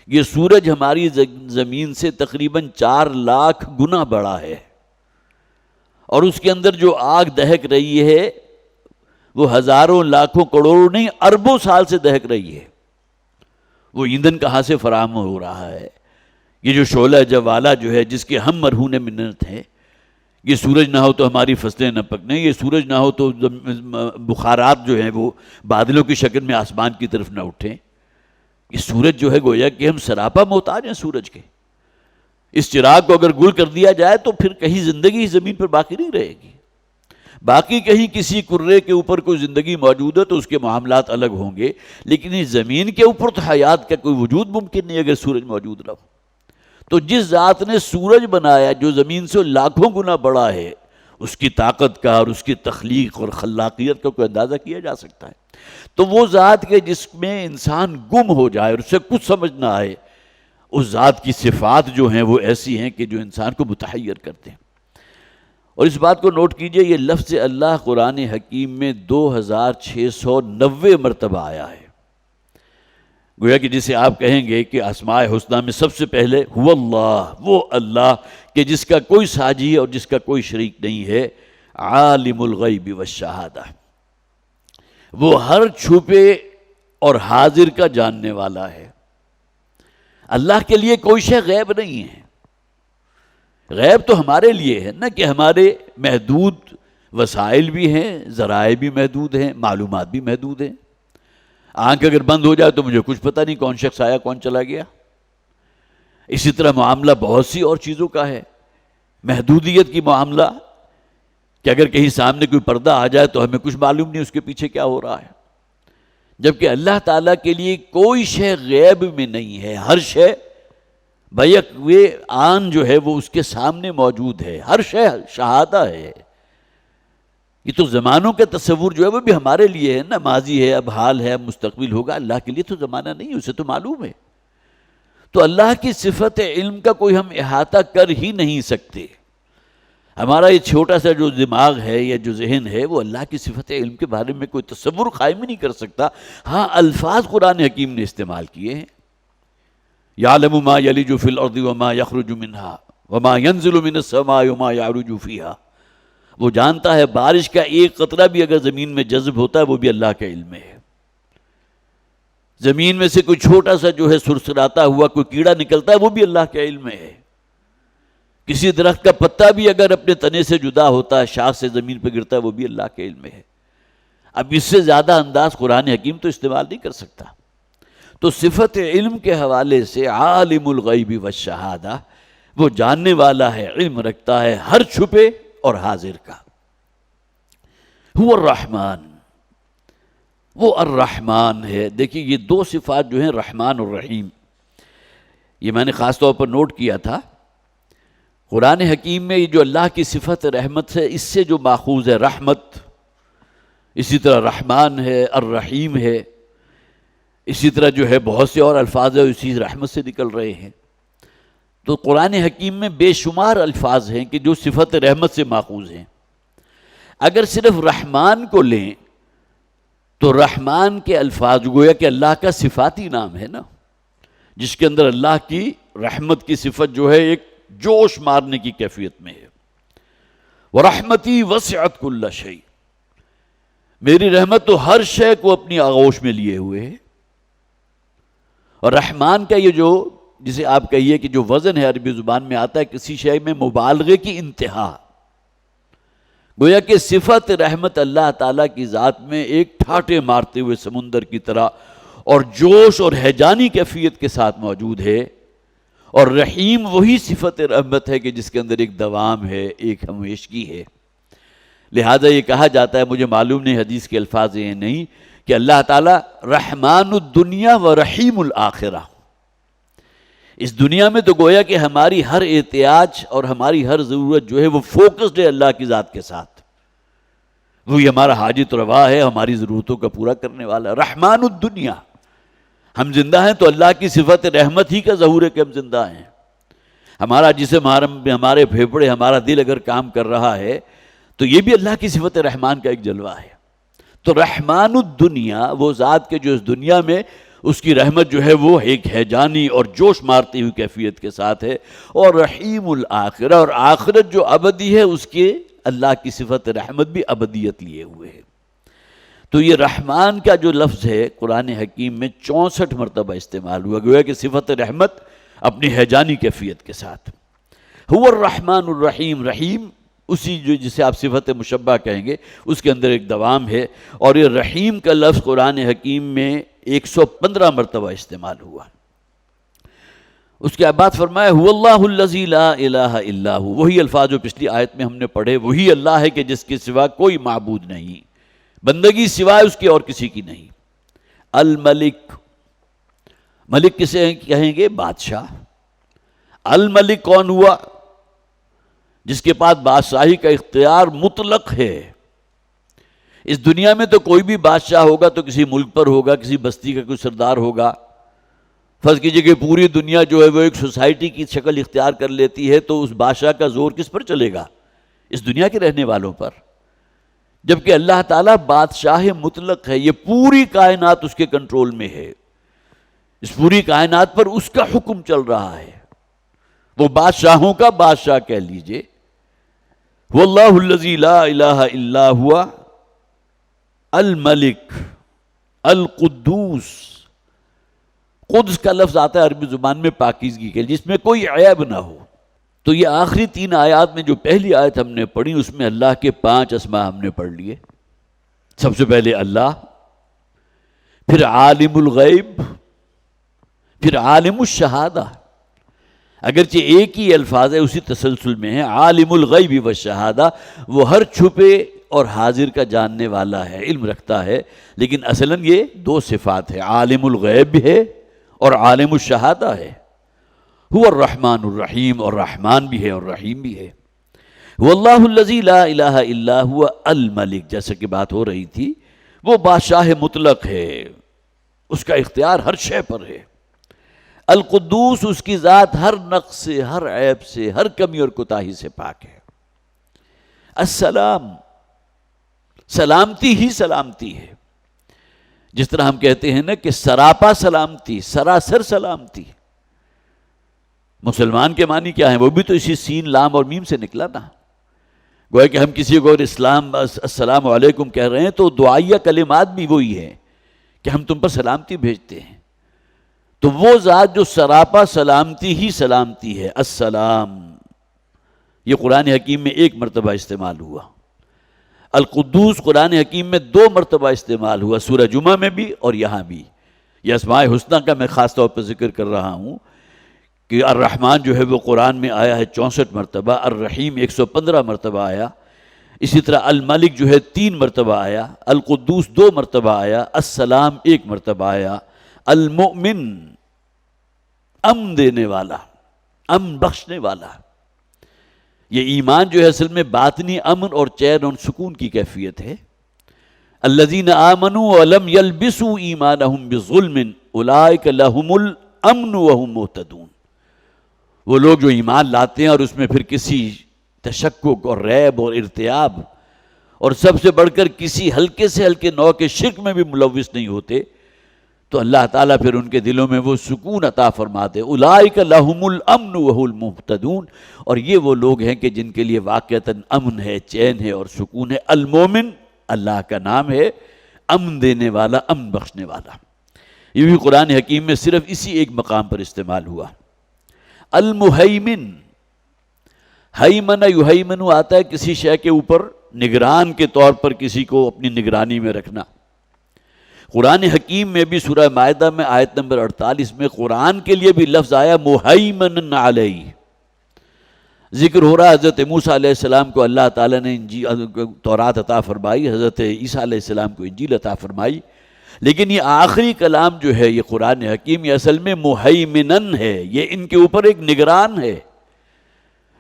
یہ سورج ہماری زمین سے تقریباً 4 لاکھ گنا بڑا ہے، اور اس کے اندر جو آگ دہک رہی ہے وہ ہزاروں لاکھوں کروڑوں نہیں، اربوں سال سے دہک رہی ہے۔ وہ ایندھن کہاں سے فراہم ہو رہا ہے؟ یہ جو شعلہ جوالا جو ہے جس کے ہم مرہون منت ہیں، یہ سورج نہ ہو تو ہماری فصلیں نہ پکنے، یہ سورج نہ ہو تو بخارات جو ہیں وہ بادلوں کی شکل میں آسمان کی طرف نہ اٹھیں۔ یہ سورج جو ہے گویا کہ ہم سراپا محتاج ہیں سورج کے۔ اس چراغ کو اگر گل کر دیا جائے تو پھر کہیں زندگی زمین پر باقی نہیں رہے گی۔ باقی کہیں کسی کرے کے اوپر کوئی زندگی موجود ہے تو اس کے معاملات الگ ہوں گے، لیکن اس زمین کے اوپر تو حیات کا کوئی وجود ممکن نہیں اگر سورج موجود نہ ہو۔ تو جس ذات نے سورج بنایا جو زمین سے لاکھوں گنا بڑا ہے، اس کی طاقت کا اور اس کی تخلیق اور خلاقیت کا کوئی اندازہ کیا جا سکتا ہے؟ تو وہ ذات کے جس میں انسان گم ہو جائے اور اسے کچھ سمجھ نہ آئے، اس ذات کی صفات جو ہیں وہ ایسی ہیں کہ جو انسان کو متحیر کرتے ہیں۔ اور اس بات کو نوٹ کیجئے، یہ لفظ اللہ قرآن حکیم میں 2690 مرتبہ آیا ہے۔ گویا کہ جسے آپ کہیں گے کہ اسماء حسنی میں سب سے پہلے هو اللہ، وہ اللہ کہ جس کا کوئی ساجی اور جس کا کوئی شریک نہیں ہے، عالم الغیب والشہادہ، وہ ہر چھپے اور حاضر کا جاننے والا ہے۔ اللہ کے لیے کوئی شے غیب نہیں ہے۔ غیب تو ہمارے لیے ہے نا کہ ہمارے محدود وسائل بھی ہیں، ذرائع بھی محدود ہیں، معلومات بھی محدود ہیں۔ آنکھ اگر بند ہو جائے تو مجھے کچھ پتہ نہیں کون شخص آیا کون چلا گیا۔ اسی طرح معاملہ بہت سی اور چیزوں کا ہے، محدودیت کی معاملہ کہ اگر کہیں سامنے کوئی پردہ آ جائے تو ہمیں کچھ معلوم نہیں اس کے پیچھے کیا ہو رہا ہے، جبکہ اللہ تعالیٰ کے لیے کوئی شے غیب میں نہیں ہے۔ ہر شے بیک وے آن جو ہے وہ اس کے سامنے موجود ہے، ہر شے شہادہ ہے۔ یہ تو زمانوں کے تصور جو ہے وہ بھی ہمارے لیے ہے نا، ماضی ہے، اب حال ہے، اب مستقبل ہوگا۔ اللہ کے لیے تو زمانہ نہیں، اسے تو معلوم ہے۔ تو اللہ کی صفت علم کا کوئی ہم احاطہ کر ہی نہیں سکتے۔ ہمارا یہ چھوٹا سا جو دماغ ہے یا جو ذہن ہے وہ اللہ کی صفت علم کے بارے میں کوئی تصور قائم ہی نہیں کر سکتا۔ ہاں الفاظ قرآن حکیم نے استعمال کیے ہیں، یعلم ما یلج فی الارض وما یخرج منہا وما ینزل من السماء وما یعرج فیہا، وہ جانتا ہے بارش کا ایک قطرہ بھی اگر زمین میں جذب ہوتا ہے وہ بھی اللہ کے علم میں ہے۔ زمین میں سے کوئی چھوٹا سا جو ہے سرسراتا ہوا کوئی کیڑا نکلتا ہے وہ بھی اللہ کے علم میں ہے۔ کسی درخت کا پتا بھی اگر اپنے تنے سے جدا ہوتا ہے، شاخ سے زمین پہ گرتا ہے، وہ بھی اللہ کے علم میں ہے۔ اب اس سے زیادہ انداز قرآن حکیم تو استعمال نہیں کر سکتا۔ تو صفت علم کے حوالے سے عالم الغیب والشہادہ، وہ جاننے والا ہے، علم رکھتا ہے ہر چھپے اور حاضر کا۔ هو الرحمن، وہ الرحمن ہے۔ دیکھیے یہ دو صفات جو ہیں رحمان اور رحیم، یہ میں نے خاص طور پر نوٹ کیا تھا۔ قرآن حکیم میں یہ جو اللہ کی صفت رحمت ہے، اس سے جو ماخوذ ہے رحمت، اسی طرح رحمان ہے، الرحیم ہے، اسی طرح جو ہے بہت سے اور الفاظ ہیں اسی رحمت سے نکل رہے ہیں۔ تو قرآن حکیم میں بے شمار الفاظ ہیں کہ جو صفت رحمت سے ماخوذ ہیں۔ اگر صرف رحمان کو لیں تو رحمان کے الفاظ گویا کہ اللہ کا صفاتی نام ہے نا، جس کے اندر اللہ کی رحمت کی صفت جو ہے ایک جوش مارنے کی کیفیت میں ہے۔ وَرَحْمَتِي وَسِعَتْ كُلَّ شَيْءٍ، میری رحمت تو ہر شے کو اپنی آغوش میں لیے ہوئے ہے۔ اور رحمان کا یہ جو جسے آپ کہیے کہ جو وزن ہے عربی زبان میں آتا ہے کسی شے میں مبالغے کی انتہا، گویا کہ صفت رحمت اللہ تعالیٰ کی ذات میں ایک ٹھاٹے مارتے ہوئے سمندر کی طرح اور جوش اور ہیجانی کیفیت کے ساتھ موجود ہے۔ اور رحیم وہی صفت رحمت ہے کہ جس کے اندر ایک دوام ہے، ایک ہمیشگی ہے۔ لہذا یہ کہا جاتا ہے، مجھے معلوم نہیں حدیث کے الفاظ یہ نہیں، کہ اللہ تعالیٰ رحمان الدنیا و رحیم الآخرہ، اس دنیا میں تو گویا کہ ہماری ہر احتیاج اور ہماری ہر ضرورت جو ہے وہ فوکسڈ ہے اللہ کی ذات کے ساتھ، وہی ہمارا حاجت روا ہے، ہماری ضرورتوں کا پورا کرنے والا۔ رحمان الدنیا، ہم زندہ ہیں تو اللہ کی صفت رحمت ہی کا ظہور ہے کہ ہم زندہ ہیں۔ ہمارا جسم، ہمارے پھیپھڑے، ہمارا دل اگر کام کر رہا ہے تو یہ بھی اللہ کی صفت رحمان کا ایک جلوہ ہے۔ تو رحمان الدنیا، وہ ذات کے جو اس دنیا میں اس کی رحمت جو ہے وہ ایک ہیجانی اور جوش مارتی ہوئی کیفیت کے ساتھ ہے۔ اور رحیم الآخرہ، اور آخرت جو ابدی ہے اس کے اللہ کی صفت رحمت بھی ابدیت لیے ہوئے ہے۔ تو یہ رحمان کا جو لفظ ہے قرآن حکیم میں 64 مرتبہ استعمال ہوا، گویا کہ صفت رحمت اپنی ہیجانی کیفیت کے ساتھ۔ هو الرحمن الرحیم، رحیم اسی جو جسے آپ صفت مشبہ کہیں گے اس کے اندر ایک دوام ہے۔ اور یہ رحیم کا لفظ قرآن حکیم میں 115 مرتبہ استعمال ہوا۔ اس کے بعد فرمایا هو اللہ الذی لا الہ الا هو، وہی الفاظ جو پچھلی آیت میں ہم نے پڑھے، وہی اللہ ہے کہ جس کے سوا کوئی معبود نہیں، بندگی سوائے اس کی اور کسی کی نہیں۔ الملک، ملک کسے کہیں گے؟ بادشاہ۔ الملک کون ہوا؟ جس کے پاس بادشاہی کا اختیار مطلق ہے۔ اس دنیا میں تو کوئی بھی بادشاہ ہوگا تو کسی ملک پر ہوگا، کسی بستی کا کوئی سردار ہوگا۔ فرض کیجئے کہ پوری دنیا جو ہے وہ ایک سوسائٹی کی شکل اختیار کر لیتی ہے، تو اس بادشاہ کا زور کس پر چلے گا؟ اس دنیا کے رہنے والوں پر۔ جبکہ اللہ تعالیٰ بادشاہ مطلق ہے، یہ پوری کائنات اس کے کنٹرول میں ہے، اس پوری کائنات پر اس کا حکم چل رہا ہے، وہ بادشاہوں کا بادشاہ کہہ لیجئے۔ واللہ الذی لا الہ الا ہوا الملک القدوس۔ قدس کا لفظ آتا ہے عربی زبان میں پاکیزگی کے لیے، جس میں کوئی عیب نہ ہو۔ تو یہ آخری 3 آیات میں جو پہلی آیت ہم نے پڑھی، اس میں اللہ کے 5 اسماء ہم نے پڑھ لیے۔ سب سے پہلے اللہ، پھر عالم الغیب، پھر عالم الشہادہ۔ اگرچہ ایک ہی الفاظ ہے، اسی تسلسل میں ہے، عالم الغیب والشہادہ، وہ ہر چھپے اور حاضر کا جاننے والا ہے، علم رکھتا ہے، لیکن اصلاً یہ 2 صفات ہے، عالم الغیب بھی ہے اور عالم الشہادہ ہے۔ هو الرحمن الرحیم، اور رحمان بھی ہے اور رحیم بھی ہے۔ واللہ الذی لا الہ الا هو الملک، جیسے کہ بات ہو رہی تھی، وہ بادشاہ مطلق ہے، اس کا اختیار ہر شے پر ہے۔ القدوس، اس کی ذات ہر نقص سے، ہر عیب سے، ہر کمی اور کوتاہی سے پاک ہے۔ السلام، سلامتی ہی سلامتی ہے۔ جس طرح ہم کہتے ہیں نا کہ سراپا سلامتی، سراسر سلامتی۔ مسلمان کے معنی کیا ہیں؟ وہ بھی تو اسی سین، لام اور میم سے نکلا نا۔ گویا کہ ہم کسی کو اسلام السلام علیکم کہہ رہے ہیں تو دعائیہ کلمات بھی وہی ہیں کہ ہم تم پر سلامتی بھیجتے ہیں۔ تو وہ ذات جو سراپا سلامتی ہی سلامتی ہے، السلام، یہ قرآن حکیم میں 1 مرتبہ استعمال ہوا۔ القدوس قرآن حکیم میں 2 مرتبہ استعمال ہوا، سورہ جمعہ میں بھی اور یہاں بھی۔ یہ اسماء حسنہ کا میں خاص طور پر ذکر کر رہا ہوں کہ الرحمن جو ہے وہ قرآن میں آیا ہے 64 مرتبہ، الرحیم 115 مرتبہ آیا، اسی طرح الملک جو ہے 3 مرتبہ آیا، القدوس 2 مرتبہ آیا، السلام 1 مرتبہ آیا، المؤمن، امن دینے والا، امن بخشنے والا۔ یہ ایمان جو ہے اصل میں باطنی امن اور چین اور سکون کی کیفیت ہے۔ الذین آمنوا ولم یلبسوا ایمانہم بظلم اولئک لہم الامن وہم مہتدون۔ وہ لوگ جو ایمان لاتے ہیں اور اس میں پھر کسی تشکک اور ریب اور ارتیاب اور سب سے بڑھ کر کسی ہلکے سے ہلکے نوع کے شرک میں بھی ملوث نہیں ہوتے، تو اللہ تعالیٰ پھر ان کے دلوں میں وہ سکون عطا فرماتے۔ اولئک لہم الامن وہم مہتدون، اور یہ وہ لوگ ہیں کہ جن کے لیے واقعتاً امن ہے، چین ہے اور سکون ہے۔ المومن اللہ کا نام ہے، امن دینے والا، امن بخشنے والا۔ یہ بھی قرآن حکیم میں صرف اسی ایک مقام پر استعمال ہوا۔ المہیمن، ہیمن یہیمن آتا ہے کسی شے کے اوپر نگران کے طور پر کسی کو اپنی نگرانی میں رکھنا۔ قرآن حکیم میں بھی سورہ مائدہ میں آیت نمبر 48 میں قرآن کے لیے بھی لفظ آیا مہیمن علیہ۔ ذکر ہو رہا ہے حضرت موسیٰ علیہ السلام کو اللہ تعالیٰ نے تورات عطا فرمائی، حضرت عیسیٰ علیہ السلام کو انجیل عطا فرمائی، لیکن یہ آخری کلام جو ہے یہ قرآن حکیم، یہ اصل میں مہیمنن ہے، یہ ان کے اوپر ایک نگران ہے۔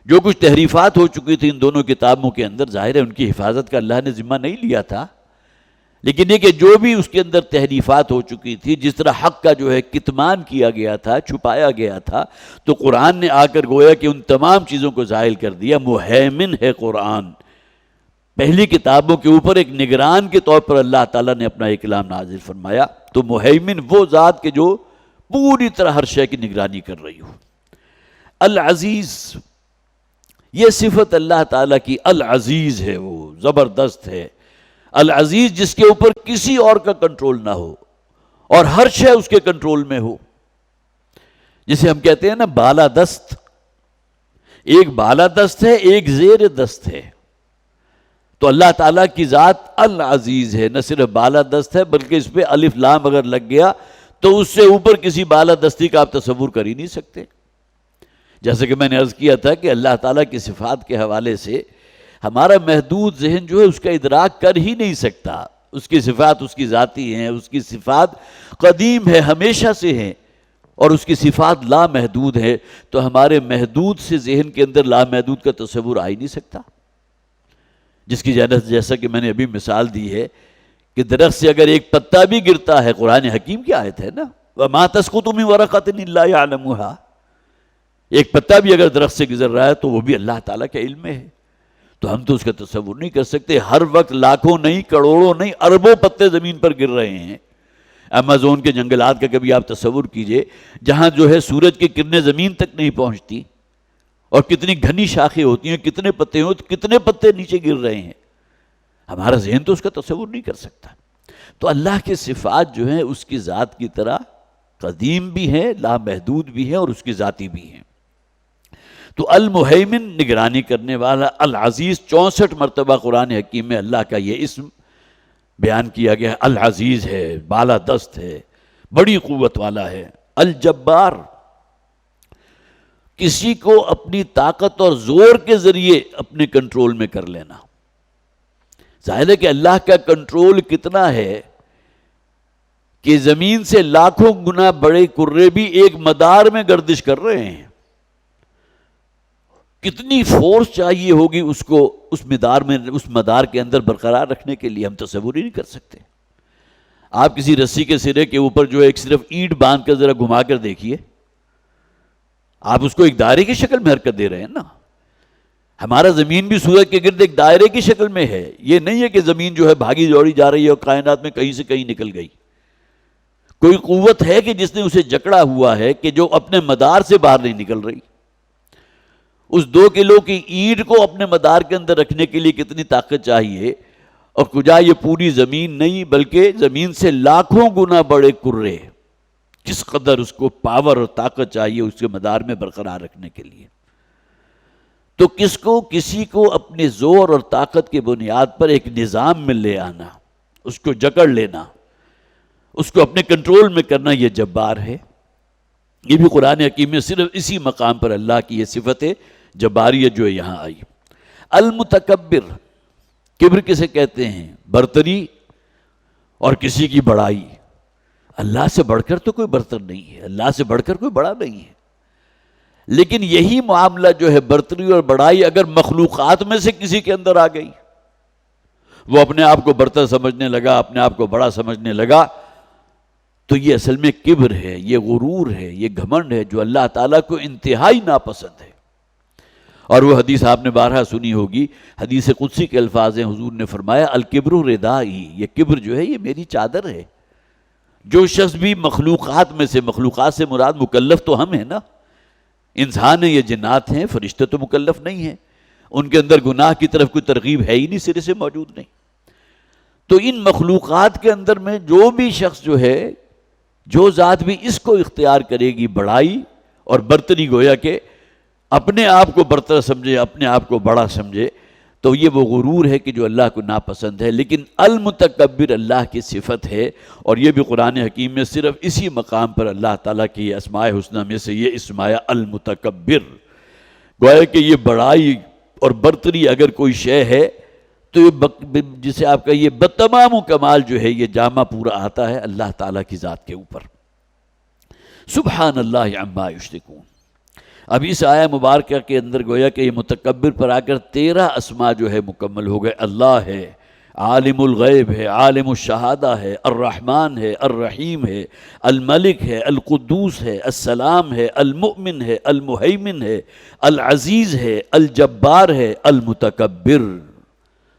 جو کچھ تحریفات ہو چکی تھی ان دونوں کتابوں کے اندر، ظاہر ہے ان کی حفاظت کا اللہ نے ذمہ نہیں لیا تھا، لیکن یہ کہ جو بھی اس کے اندر تحریفات ہو چکی تھی، جس طرح حق کا جو ہے کتمان کیا گیا تھا، چھپایا گیا تھا، تو قرآن نے آ کر گویا کہ ان تمام چیزوں کو زائل کر دیا۔ مہیمن ہے قرآن، پہلی کتابوں کے اوپر ایک نگران کے طور پر اللہ تعالیٰ نے اپنا ایک کلام نازل فرمایا۔ تو مہیمن وہ ذات کے جو پوری طرح ہر شے کی نگرانی کر رہی ہو۔ العزیز، یہ صفت اللہ تعالیٰ کی العزیز ہے، وہ زبردست ہے۔ العزیز جس کے اوپر کسی اور کا کنٹرول نہ ہو اور ہر شے اس کے کنٹرول میں ہو۔ جسے ہم کہتے ہیں نا بالادست، ایک بالادست ہے، ایک زیر دست ہے۔ تو اللہ تعالیٰ کی ذات العزیز ہے، نہ صرف بالادست ہے بلکہ اس پہ الف لام اگر لگ گیا تو اس سے اوپر کسی بالادستی کا آپ تصور کر ہی نہیں سکتے۔ جیسے کہ میں نے عرض کیا تھا کہ اللہ تعالیٰ کی صفات کے حوالے سے ہمارا محدود ذہن جو ہے اس کا ادراک کر ہی نہیں سکتا۔ اس کی صفات اس کی ذاتی ہیں، اس کی صفات قدیم ہے، ہمیشہ سے ہیں، اور اس کی صفات لامحدود ہے، تو ہمارے محدود سے ذہن کے اندر لامحدود کا تصور آ ہی نہیں سکتا. جس کی جیسا کہ میں نے ابھی مثال دی ہے کہ درخت سے اگر ایک پتا بھی گرتا ہے، قرآن حکیم کی آیت ہے نا، وَمَا تَسْقُطُ مِن وَرَقَةٍ إِلَّا يَعْلَمُهَا، ایک پتا بھی اگر درخت سے گزر رہا ہے تو وہ بھی اللہ تعالیٰ کے علم میں ہے. تو ہم تو اس کا تصور نہیں کر سکتے. ہر وقت لاکھوں نہیں، کروڑوں نہیں، اربوں پتے زمین پر گر رہے ہیں. امازون کے جنگلات کا کبھی آپ تصور کیجئے، جہاں جو ہے سورج کی کرنیں زمین تک نہیں پہنچتی، اور کتنی گھنی شاخیں ہوتی ہیں، کتنے پتے ہوتے، کتنے پتے نیچے گر رہے ہیں. ہمارا ذہن تو اس کا تصور نہیں کر سکتا. تو اللہ کے صفات جو ہیں اس کی ذات کی طرح قدیم بھی ہیں، لامحدود بھی ہیں، اور اس کی ذاتی بھی ہیں. تو المہیمن نگرانی کرنے والا، العزیز 64 مرتبہ قرآن حکیم میں اللہ کا یہ اسم بیان کیا گیا ہے. العزیز ہے، بالا دست ہے، بڑی قوت والا ہے. الجبار، کسی کو اپنی طاقت اور زور کے ذریعے اپنے کنٹرول میں کر لینا. ظاہر ہے کہ اللہ کا کنٹرول کتنا ہے کہ زمین سے لاکھوں گنا بڑے کرے بھی ایک مدار میں گردش کر رہے ہیں. کتنی فورس چاہیے ہوگی اس کو اس مدار کے اندر برقرار رکھنے کے لیے، ہم تصور ہی نہیں کر سکتے. آپ کسی رسی کے سرے کے اوپر جو ایک صرف اینٹ باندھ کر ذرا گھما کر دیکھیے، آپ اس کو ایک دائرے کی شکل میں حرکت دے رہے ہیں نا. ہمارا زمین بھی سورج کے گرد ایک دائرے کی شکل میں ہے. یہ نہیں ہے کہ زمین جو ہے بھاگی دوڑی جا رہی ہے اور کائنات میں کہیں سے کہیں نکل گئی. کوئی قوت ہے کہ جس نے اسے جکڑا ہوا ہے کہ جو اپنے مدار سے باہر نہیں نکل رہی. اس 2 کلو کی اینٹ کو اپنے مدار کے اندر رکھنے کے لیے کتنی طاقت چاہیے، اور کجا یہ پوری زمین نہیں بلکہ زمین سے لاکھوں گنا بڑے کرے، کس قدر اس کو پاور اور طاقت چاہیے اس کے مدار میں برقرار رکھنے کے لیے. تو کسی کو اپنے زور اور طاقت کی بنیاد پر ایک نظام میں لے آنا، اس کو جکڑ لینا، اس کو اپنے کنٹرول میں کرنا، یہ جبار ہے. یہ بھی قرآن حکیم میں صرف اسی مقام پر اللہ کی یہ صفت ہے جباریت جو یہاں آئی. المتکبر، کبر کسے کہتے ہیں؟ برتری اور کسی کی بڑائی. اللہ سے بڑھ کر تو کوئی برتر نہیں ہے، اللہ سے بڑھ کر کوئی بڑا نہیں ہے. لیکن یہی معاملہ جو ہے برتری اور بڑائی اگر مخلوقات میں سے کسی کے اندر آ گئی، وہ اپنے آپ کو برتر سمجھنے لگا، اپنے آپ کو بڑا سمجھنے لگا، تو یہ اصل میں کبر ہے، یہ غرور ہے، یہ گھمنڈ ہے جو اللہ تعالیٰ کو انتہائی ناپسند ہے. اور وہ حدیث آپ نے بارہا سنی ہوگی، حدیث قدسی کے الفاظ ہیں، حضور نے فرمایا الکبر ردائی، یہ کبر جو ہے یہ میری چادر ہے. جو شخص بھی مخلوقات میں سے، مخلوقات سے مراد مکلف تو ہم ہیں نا، انسان ہیں، یہ جنات ہیں، فرشتے تو مکلف نہیں ہیں، ان کے اندر گناہ کی طرف کوئی ترغیب ہے ہی نہیں، سرے سے موجود نہیں. تو ان مخلوقات کے اندر میں جو بھی شخص جو ہے، جو ذات بھی اس کو اختیار کرے گی بڑائی اور برتری، گویا کہ اپنے آپ کو برتر سمجھے، اپنے آپ کو بڑا سمجھے، تو یہ وہ غرور ہے کہ جو اللہ کو ناپسند ہے. لیکن المتکبر اللہ کی صفت ہے، اور یہ بھی قرآن حکیم میں صرف اسی مقام پر اللہ تعالیٰ کی اسماء حسنہ میں سے یہ اسم آیا المتکبر. گویا کہ یہ بڑائی اور برتری اگر کوئی شے ہے تو یہ جسے آپ کہیے بتمام کمال جو ہے یہ جامع پورا آتا ہے اللہ تعالیٰ کی ذات کے اوپر. سبحان اللہ عما یشرکون. اب اس آیہ مبارکہ کے اندر گویا کہ یہ متکبر پر آ کر 13 اسماء جو ہے مکمل ہو گئے. اللہ ہے، عالم الغیب ہے، عالم الشہادہ ہے، الرحمن ہے، الرحیم ہے، الملک ہے، القدوس ہے، السلام ہے، المؤمن ہے، المہیمن ہے، العزیز ہے، الجبار ہے، المتکبر.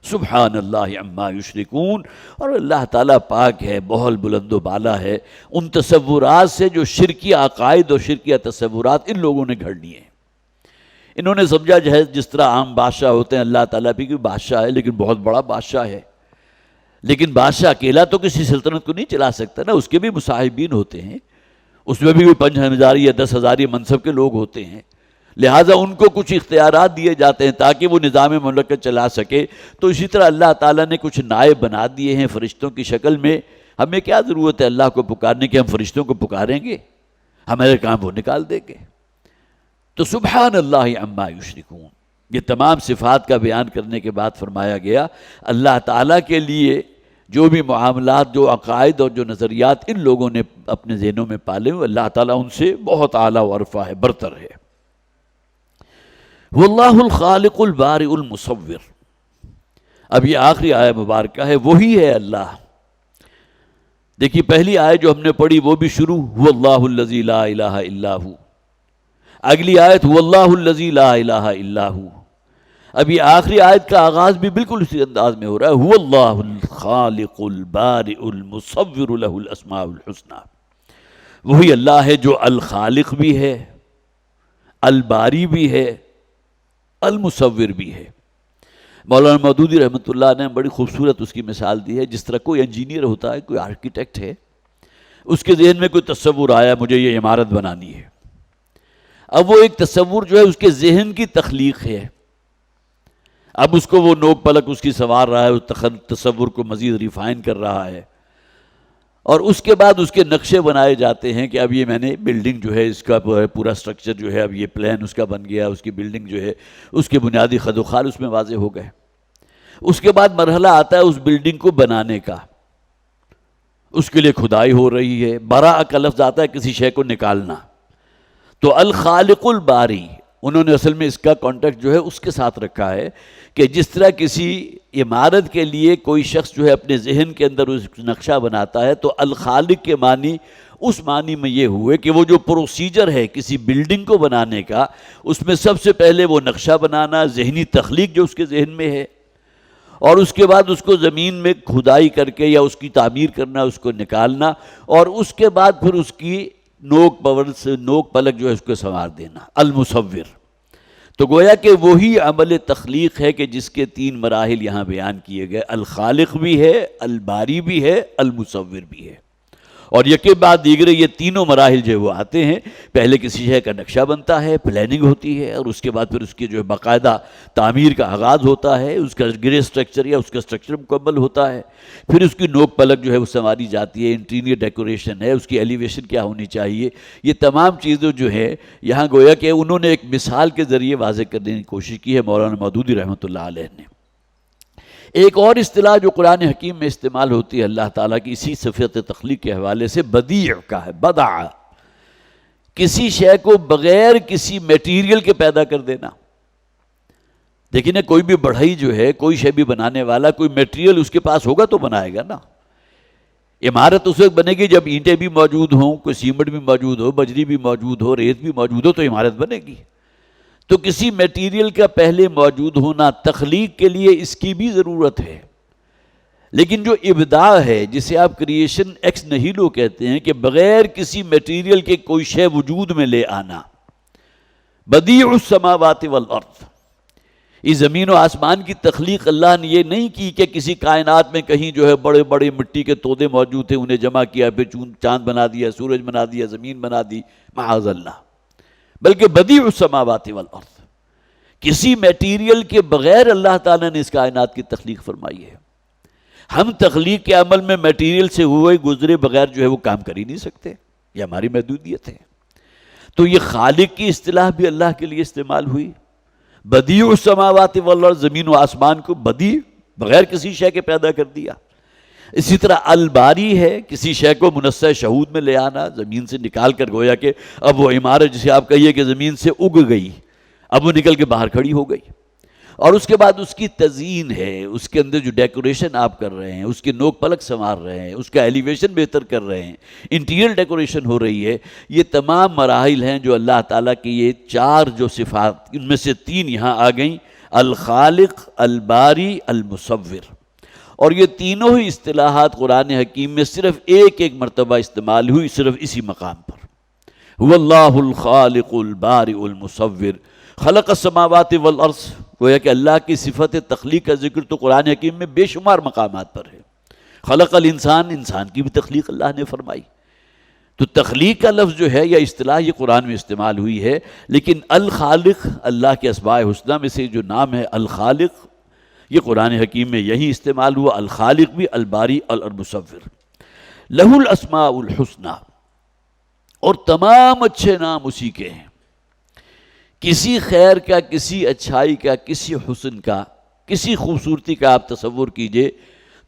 سبحان اللہ عما یشرکون. اور اللہ تعالیٰ پاک ہے، بہت بلند و بالا ہے ان تصورات سے جو شرکی عقائد اور شرکیہ تصورات ان لوگوں نے گھڑ لیے ہیں. انہوں نے سمجھا جس طرح عام بادشاہ ہوتے ہیں، اللہ تعالیٰ بھی کوئی بادشاہ ہے لیکن بہت بڑا بادشاہ ہے. لیکن بادشاہ اکیلا تو کسی سلطنت کو نہیں چلا سکتا نا، اس کے بھی مصاحبین ہوتے ہیں، اس میں بھی کوئی 5000 یا 10,000 منصب کے لوگ ہوتے ہیں. لہٰذا ان کو کچھ اختیارات دیے جاتے ہیں تاکہ وہ نظام مملکت چلا سکے. تو اسی طرح اللہ تعالیٰ نے کچھ نائب بنا دیے ہیں فرشتوں کی شکل میں. ہمیں کیا ضرورت ہے اللہ کو پکارنے کی؟ ہم فرشتوں کو پکاریں گے، ہمارے کام وہ نکال دیں گے. تو سبحان اللہ عما یشرکون. یہ تمام صفات کا بیان کرنے کے بعد فرمایا گیا اللہ تعالیٰ کے لیے جو بھی معاملات، جو عقائد اور جو نظریات ان لوگوں نے اپنے ذہنوں میں پالے ہوئے، اللہ تعالیٰ ان سے بہت اعلیٰ و عرفہ ہے، برتر ہے۔ واللہ الخالق البارئ المصور، اب یہ آخری آیت مبارکہ ہے، وہی ہے اللہ۔ دیکھیے پہلی آیت جو ہم نے پڑھی وہ بھی شروع هو اللہ الذی لا الہ الا ہو، اگلی آیت هو اللہ الذی لا الہ الا ہو، اب یہ آخری آیت کا آغاز بھی بالکل اسی انداز میں ہو رہا ہے، هو اللہ الخالق البارئ المصور له الاسماء الحسنى، وہی اللہ ہے جو الخالق بھی ہے، الباری بھی ہے، المصور بھی ہے۔ مولانا مودودی رحمۃ اللہ نے بڑی خوبصورت اس کی مثال دی ہے، جس طرح کوئی انجینئر ہوتا ہے، کوئی آرکیٹیکٹ ہے، اس کے ذہن میں کوئی تصور آیا مجھے یہ عمارت بنانی ہے، اب وہ ایک تصور جو ہے اس کے ذہن کی تخلیق ہے، اب اس کو وہ نوک پلک اس کی سنوار رہا ہے، اس تصور کو مزید ریفائن کر رہا ہے، اور اس کے بعد اس کے نقشے بنائے جاتے ہیں کہ اب یہ میں نے بلڈنگ جو ہے اس کا پورا سٹرکچر جو ہے اب یہ پلان اس کا بن گیا، اس کی بلڈنگ جو ہے اس کے بنیادی خد و خال اس میں واضح ہو گئے۔ اس کے بعد مرحلہ آتا ہے اس بلڈنگ کو بنانے کا، اس کے لیے کھدائی ہو رہی ہے، براء کا لفظ آتا ہے کسی شے کو نکالنا، تو الخالق الباری انہوں نے اصل میں اس کا کانٹیکٹ جو ہے اس کے ساتھ رکھا ہے کہ جس طرح کسی عمارت کے لیے کوئی شخص جو ہے اپنے ذہن کے اندر اس نقشہ بناتا ہے، تو الخالق کے معنی اس معنی میں یہ ہوئے کہ وہ جو پروسیجر ہے کسی بلڈنگ کو بنانے کا، اس میں سب سے پہلے وہ نقشہ بنانا، ذہنی تخلیق جو اس کے ذہن میں ہے، اور اس کے بعد اس کو زمین میں کھدائی کر کے یا اس کی تعمیر کرنا، اس کو نکالنا، اور اس کے بعد پھر اس کی نوک پلک جو ہے اس کو سنوار دینا، المصور۔ تو گویا کہ وہی عمل تخلیق ہے کہ جس کے تین مراحل یہاں بیان کیے گئے، الخالق بھی ہے، الباری بھی ہے، المصور بھی ہے، اور یکے بعد دیگرے یہ تینوں مراحل جو وہ آتے ہیں۔ پہلے کسی شے کا نقشہ بنتا ہے، پلاننگ ہوتی ہے، اور اس کے بعد پھر اس کی جو ہے باقاعدہ تعمیر کا آغاز ہوتا ہے، اس کا گرے سٹرکچر یا اس کا سٹرکچر مکمل ہوتا ہے، پھر اس کی نوک پلک جو ہے وہ سنواری جاتی ہے، انٹیریئر ڈیکوریشن ہے، اس کی ایلیویشن کیا ہونی چاہیے، یہ تمام چیزیں جو ہے یہاں گویا کہ انہوں نے ایک مثال کے ذریعے واضح کرنے کی کوشش کی ہے مولانا مودودی رحمۃ اللہ علیہ نے۔ ایک اور اصطلاح جو قرآن حکیم میں استعمال ہوتی ہے اللہ تعالیٰ کی اسی صفت تخلیق کے حوالے سے، بدیع کا ہے، بدع، کسی شے کو بغیر کسی میٹیریل کے پیدا کر دینا۔ دیکھیں نا، کوئی بھی بڑھئی جو ہے، کوئی شے بھی بنانے والا، کوئی میٹیریل اس کے پاس ہوگا تو بنائے گا نا۔ عمارت اس وقت بنے گی جب اینٹیں بھی موجود ہوں، کوئی سیمنٹ بھی موجود ہو، بجری بھی موجود ہو، ریت بھی موجود ہو، تو عمارت بنے گی۔ تو کسی میٹیریل کا پہلے موجود ہونا تخلیق کے لیے اس کی بھی ضرورت ہے، لیکن جو ابداع ہے جسے آپ کریشن ایکس نہیلو کہتے ہیں کہ بغیر کسی میٹیریل کے کوئی شے وجود میں لے آنا، بدیع السماوات والارض، اس زمین و آسمان کی تخلیق اللہ نے یہ نہیں کی کہ کسی کائنات میں کہیں جو ہے بڑے بڑے مٹی کے تودے موجود تھے، انہیں جمع کیا، پھر چاند بنا دیا، سورج بنا دیا، زمین بنا دی، معاذ اللہ، بلکہ بدیع السماوات والارض، کسی میٹیریل کے بغیر اللہ تعالیٰ نے اس کائنات کی تخلیق فرمائی ہے۔ ہم تخلیق کے عمل میں میٹیریل سے ہوئے گزرے بغیر جو ہے وہ کام کر ہی نہیں سکتے، یہ ہماری محدودیت ہے۔ تو یہ خالق کی اصطلاح بھی اللہ کے لیے استعمال ہوئی، بدیع السماوات والارض، زمین و آسمان کو بدیع بغیر کسی شے کے پیدا کر دیا۔ اسی طرح الباری ہے، کسی شے کو منصع شہود میں لے آنا، زمین سے نکال کر، گویا کہ اب وہ عمارت جسے آپ کہیے کہ زمین سے اگ گئی، اب وہ نکل کے باہر کھڑی ہو گئی، اور اس کے بعد اس کی تزئین ہے، اس کے اندر جو ڈیکوریشن آپ کر رہے ہیں، اس کے نوک پلک سنوار رہے ہیں، اس کا ایلیویشن بہتر کر رہے ہیں، انٹیریئر ڈیکوریشن ہو رہی ہے، یہ تمام مراحل ہیں جو اللہ تعالیٰ کی یہ چار جو صفات، ان میں سے تین یہاں آ گئیں، الخالق، الباری، المصور، اور یہ تینوں ہی اصطلاحات قرآن حکیم میں صرف ایک ایک مرتبہ استعمال ہوئی، صرف اسی مقام پر، هو اللہ الخالق البارئ المصور خلق السماوات والارض۔ گویا کہ اللہ کی صفت تخلیق کا ذکر تو قرآن حکیم میں بے شمار مقامات پر ہے۔ خلق الانسان، انسان کی بھی تخلیق اللہ نے فرمائی۔ تو تخلیق کا لفظ جو ہے یا اصطلاح یہ قرآن میں استعمال ہوئی ہے، لیکن الخالق اللہ کے اسماء حسنہ میں سے جو نام ہے الخالق، یہ قرآن حکیم میں یہی استعمال ہوا، الخالق بھی، الباری اور المصور۔ لہ الاسماء الحسنہ، اور تمام اچھے نام اسی کے ہیں۔ کسی خیر کا، کسی اچھائی کا، کسی حسن کا، کسی خوبصورتی کا آپ تصور کیجئے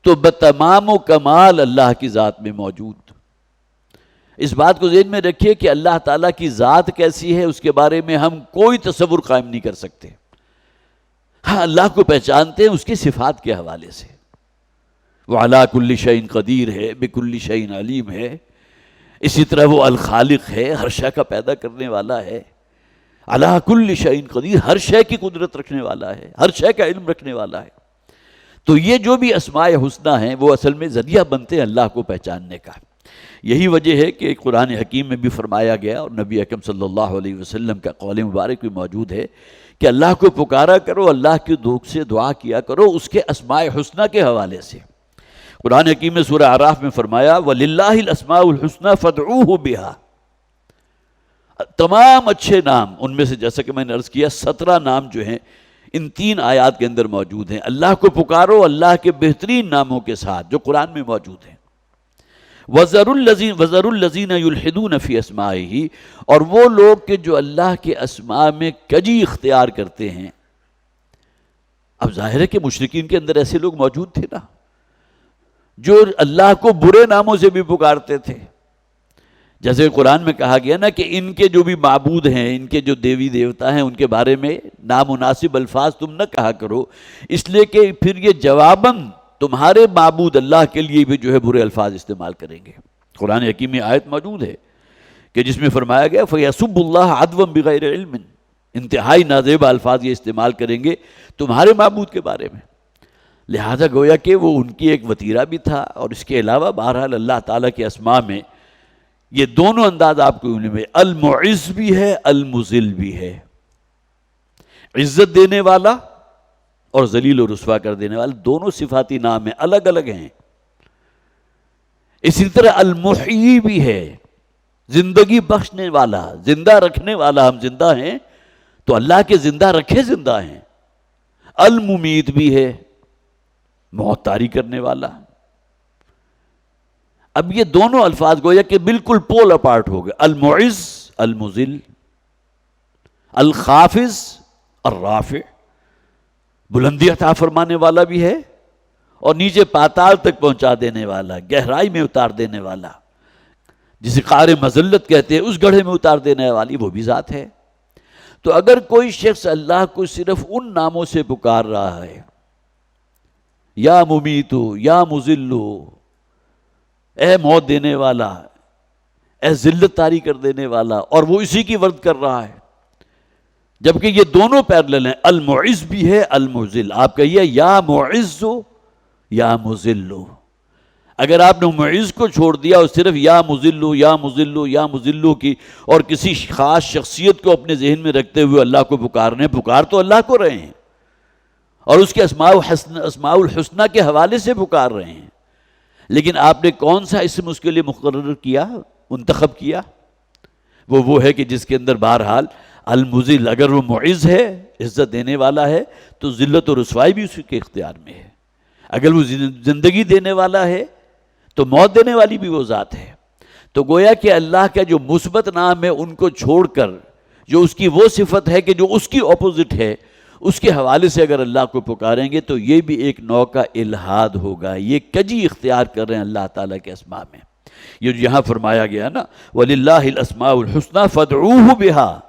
تو بتمام و کمال اللہ کی ذات میں موجود۔ اس بات کو ذہن میں رکھیے کہ اللہ تعالیٰ کی ذات کیسی ہے اس کے بارے میں ہم کوئی تصور قائم نہیں کر سکتے۔ ہاں اللہ کو پہچانتے ہیں اس کی صفات کے حوالے سے، وہ علی کل شیء قدیر ہے، بکل شیء علیم ہے۔ اسی طرح وہ الخالق ہے، ہر شے کا پیدا کرنے والا ہے، علی کل شیء قدیر، ہر شے کی قدرت رکھنے والا ہے، ہر شے کا علم رکھنے والا ہے۔ تو یہ جو بھی اسماء حسنی ہیں وہ اصل میں ذریعہ بنتے ہیں اللہ کو پہچاننے کا۔ یہی وجہ ہے کہ قرآن حکیم میں بھی فرمایا گیا اور نبی اکرم صلی اللہ علیہ وسلم کا قول مبارک بھی موجود ہے کہ اللہ کو پکارا کرو، اللہ کی دوک سے دعا کیا کرو اس کے اسماء حسنی کے حوالے سے۔ قرآن حکیم میں سورہ اعراف میں فرمایا وَلِلَّهِ الْأَسْمَاءُ الْحُسْنَى فَادْعُوهُ بِهَا، تمام اچھے نام، ان میں سے جیسا کہ میں نے عرض کیا 17 نام جو ہیں ان 3 آیات کے اندر موجود ہیں۔ اللہ کو پکارو اللہ کے بہترین ناموں کے ساتھ جو قرآن میں موجود ہیں۔ وَذَرُوا الَّذِينَ يُلْحِدُونَ فِي أَسْمَائِهِ، اور وہ لوگ کہ جو اللہ کے اسماء میں کجی اختیار کرتے ہیں۔ اب ظاہر ہے کہ مشرکین کے اندر ایسے لوگ موجود تھے نا جو اللہ کو برے ناموں سے بھی پکارتے تھے، جیسے قرآن میں کہا گیا نا کہ ان کے جو بھی معبود ہیں، ان کے جو دیوی دیوتا ہیں، ان کے بارے میں نامناسب الفاظ تم نہ کہا کرو، اس لیے کہ پھر یہ جواباً تمہارے معبود اللہ کے لیے بھی جو ہے برے الفاظ استعمال کریں گے۔ قرآن حکیم میں آیت موجود ہے کہ جس میں فرمایا گیا فَيَسُبُّ اللَّهَ عَدْوًا بِغَيْرِ عِلْمٍ، انتہائی نازیبا الفاظ یہ استعمال کریں گے تمہارے معبود کے بارے میں۔ لہذا گویا کہ وہ ان کی ایک وتیرہ بھی تھا، اور اس کے علاوہ بہرحال اللہ تعالیٰ کے اسماء میں یہ دونوں انداز آپ کو علم ہے، المعز بھی ہے المذل بھی ہے، عزت دینے والا اور ذلیل و رسوا کر دینے والا، دونوں صفاتی نام ہیں، الگ الگ ہیں۔ اسی طرح المحیی بھی ہے، زندگی بخشنے والا، زندہ رکھنے والا، ہم زندہ ہیں تو اللہ کے زندہ رکھے زندہ ہیں۔ الممیت بھی ہے، موت طاری کرنے والا۔ اب یہ دونوں الفاظ گویا کہ بالکل پول اپارٹ ہو گئے، المعز المذل، الخافض الرافع، بلندی عطا فرمانے والا بھی ہے اور نیچے پاتال تک پہنچا دینے والا، گہرائی میں اتار دینے والا، جسے قعر مذلت کہتے ہیں، اس گڑھے میں اتار دینے والی وہ بھی ذات ہے۔ تو اگر کوئی شخص اللہ کو صرف ان ناموں سے پکار رہا ہے، یا ممیتو، یا مذلو، اے موت دینے والا، اے ذلت طاری کر دینے والا، اور وہ اسی کی ورد کر رہا ہے، جبکہ یہ دونوں پیرلل ہیں، المعز بھی ہے المذل۔ آپ کہیے یا معزو یا مذلو، اگر آپ نے معز کو چھوڑ دیا اور صرف یا مذلو یا مذلو یا مذلو کی اور کسی خاص شخصیت کو اپنے ذہن میں رکھتے ہوئے اللہ کو پکار تو اللہ کو رہے ہیں اور اس کے اسماء الحسنہ کے حوالے سے پکار رہے ہیں، لیکن آپ نے کون سا اسم اس کے لیے مقرر کیا، منتخب کیا؟ وہ ہے کہ جس کے اندر بہرحال المذل، اگر وہ معز ہے، عزت دینے والا ہے، تو ذلت و رسوائی بھی اس کے اختیار میں ہے۔ اگر وہ زندگی دینے والا ہے تو موت دینے والی بھی وہ ذات ہے۔ تو گویا کہ اللہ کا جو مثبت نام ہے ان کو چھوڑ کر جو اس کی وہ صفت ہے کہ جو اس کی اپوزٹ ہے، اس کے حوالے سے اگر اللہ کو پکاریں گے تو یہ بھی ایک نوع کا الہاد ہوگا، یہ کجی اختیار کر رہے ہیں اللہ تعالیٰ کے اسماء میں۔ یہ جو یہاں فرمایا گیا نا وَلِلَّهِ الْأَسْمَاءُ الْحُسْنَى فَادْعُوهُ بِهَا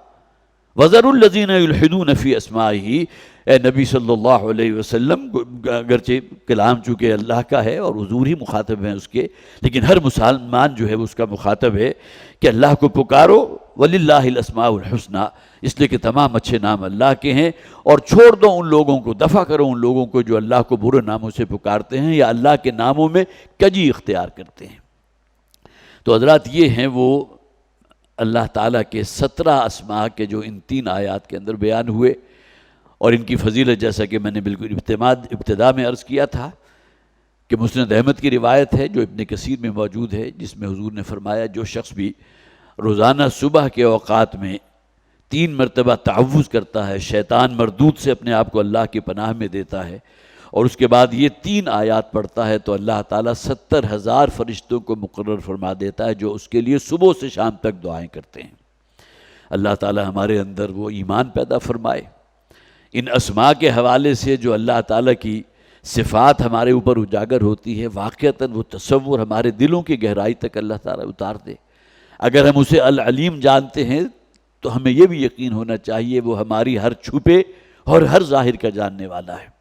وَذَرُوا الَّذِينَ يُلْحِدُونَ فِي أَسْمَائِهِ۔ اے نبی صلی اللہ علیہ وسلم، اگرچہ کلام چونکہ اللہ کا ہے اور حضور ہی مخاطب ہیں اس کے، لیکن ہر مسلمان جو ہے اس کا مخاطب ہے کہ اللہ کو پکارو، وَلِلَّهِ الْأَسْمَاءُ الْحُسْنَى، اس لیے کہ تمام اچھے نام اللہ کے ہیں، اور چھوڑ دو ان لوگوں کو، دفع کرو ان لوگوں کو جو اللہ کو برے ناموں سے پکارتے ہیں یا اللہ کے ناموں میں کجی اختیار کرتے ہیں۔ تو حضرات یہ ہیں وہ اللہ تعالیٰ کے 17 اسماء کے جو ان 3 آیات کے اندر بیان ہوئے، اور ان کی فضیلت جیسا کہ میں نے بالکل ابتدا میں عرض کیا تھا کہ مسند احمد کی روایت ہے جو ابن کثیر میں موجود ہے، جس میں حضور نے فرمایا جو شخص بھی روزانہ صبح کے اوقات میں 3 مرتبہ تعوذ کرتا ہے، شیطان مردود سے اپنے آپ کو اللہ کی پناہ میں دیتا ہے، اور اس کے بعد یہ 3 آیات پڑھتا ہے تو اللہ تعالیٰ 70,000 فرشتوں کو مقرر فرما دیتا ہے جو اس کے لیے صبح سے شام تک دعائیں کرتے ہیں۔ اللہ تعالیٰ ہمارے اندر وہ ایمان پیدا فرمائے، ان اسماء کے حوالے سے جو اللہ تعالیٰ کی صفات ہمارے اوپر اجاگر ہوتی ہے، واقعتاً وہ تصور ہمارے دلوں کی گہرائی تک اللہ تعالیٰ اتار دے۔ اگر ہم اسے العلیم جانتے ہیں تو ہمیں یہ بھی یقین ہونا چاہیے وہ ہماری ہر چھپے اور ہر ظاہر کا جاننے والا ہے۔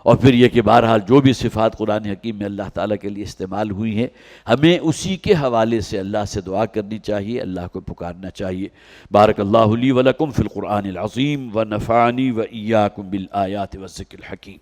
اور پھر یہ کہ بہرحال جو بھی صفات قرآن حکیم میں اللہ تعالیٰ کے لیے استعمال ہوئی ہیں، ہمیں اسی کے حوالے سے اللہ سے دعا کرنی چاہیے، اللہ کو پکارنا چاہیے۔ بارک اللہ لی ولکم فی القرآن العظیم ونفعنی وإیاکم بالآیات والذکر الحکیم۔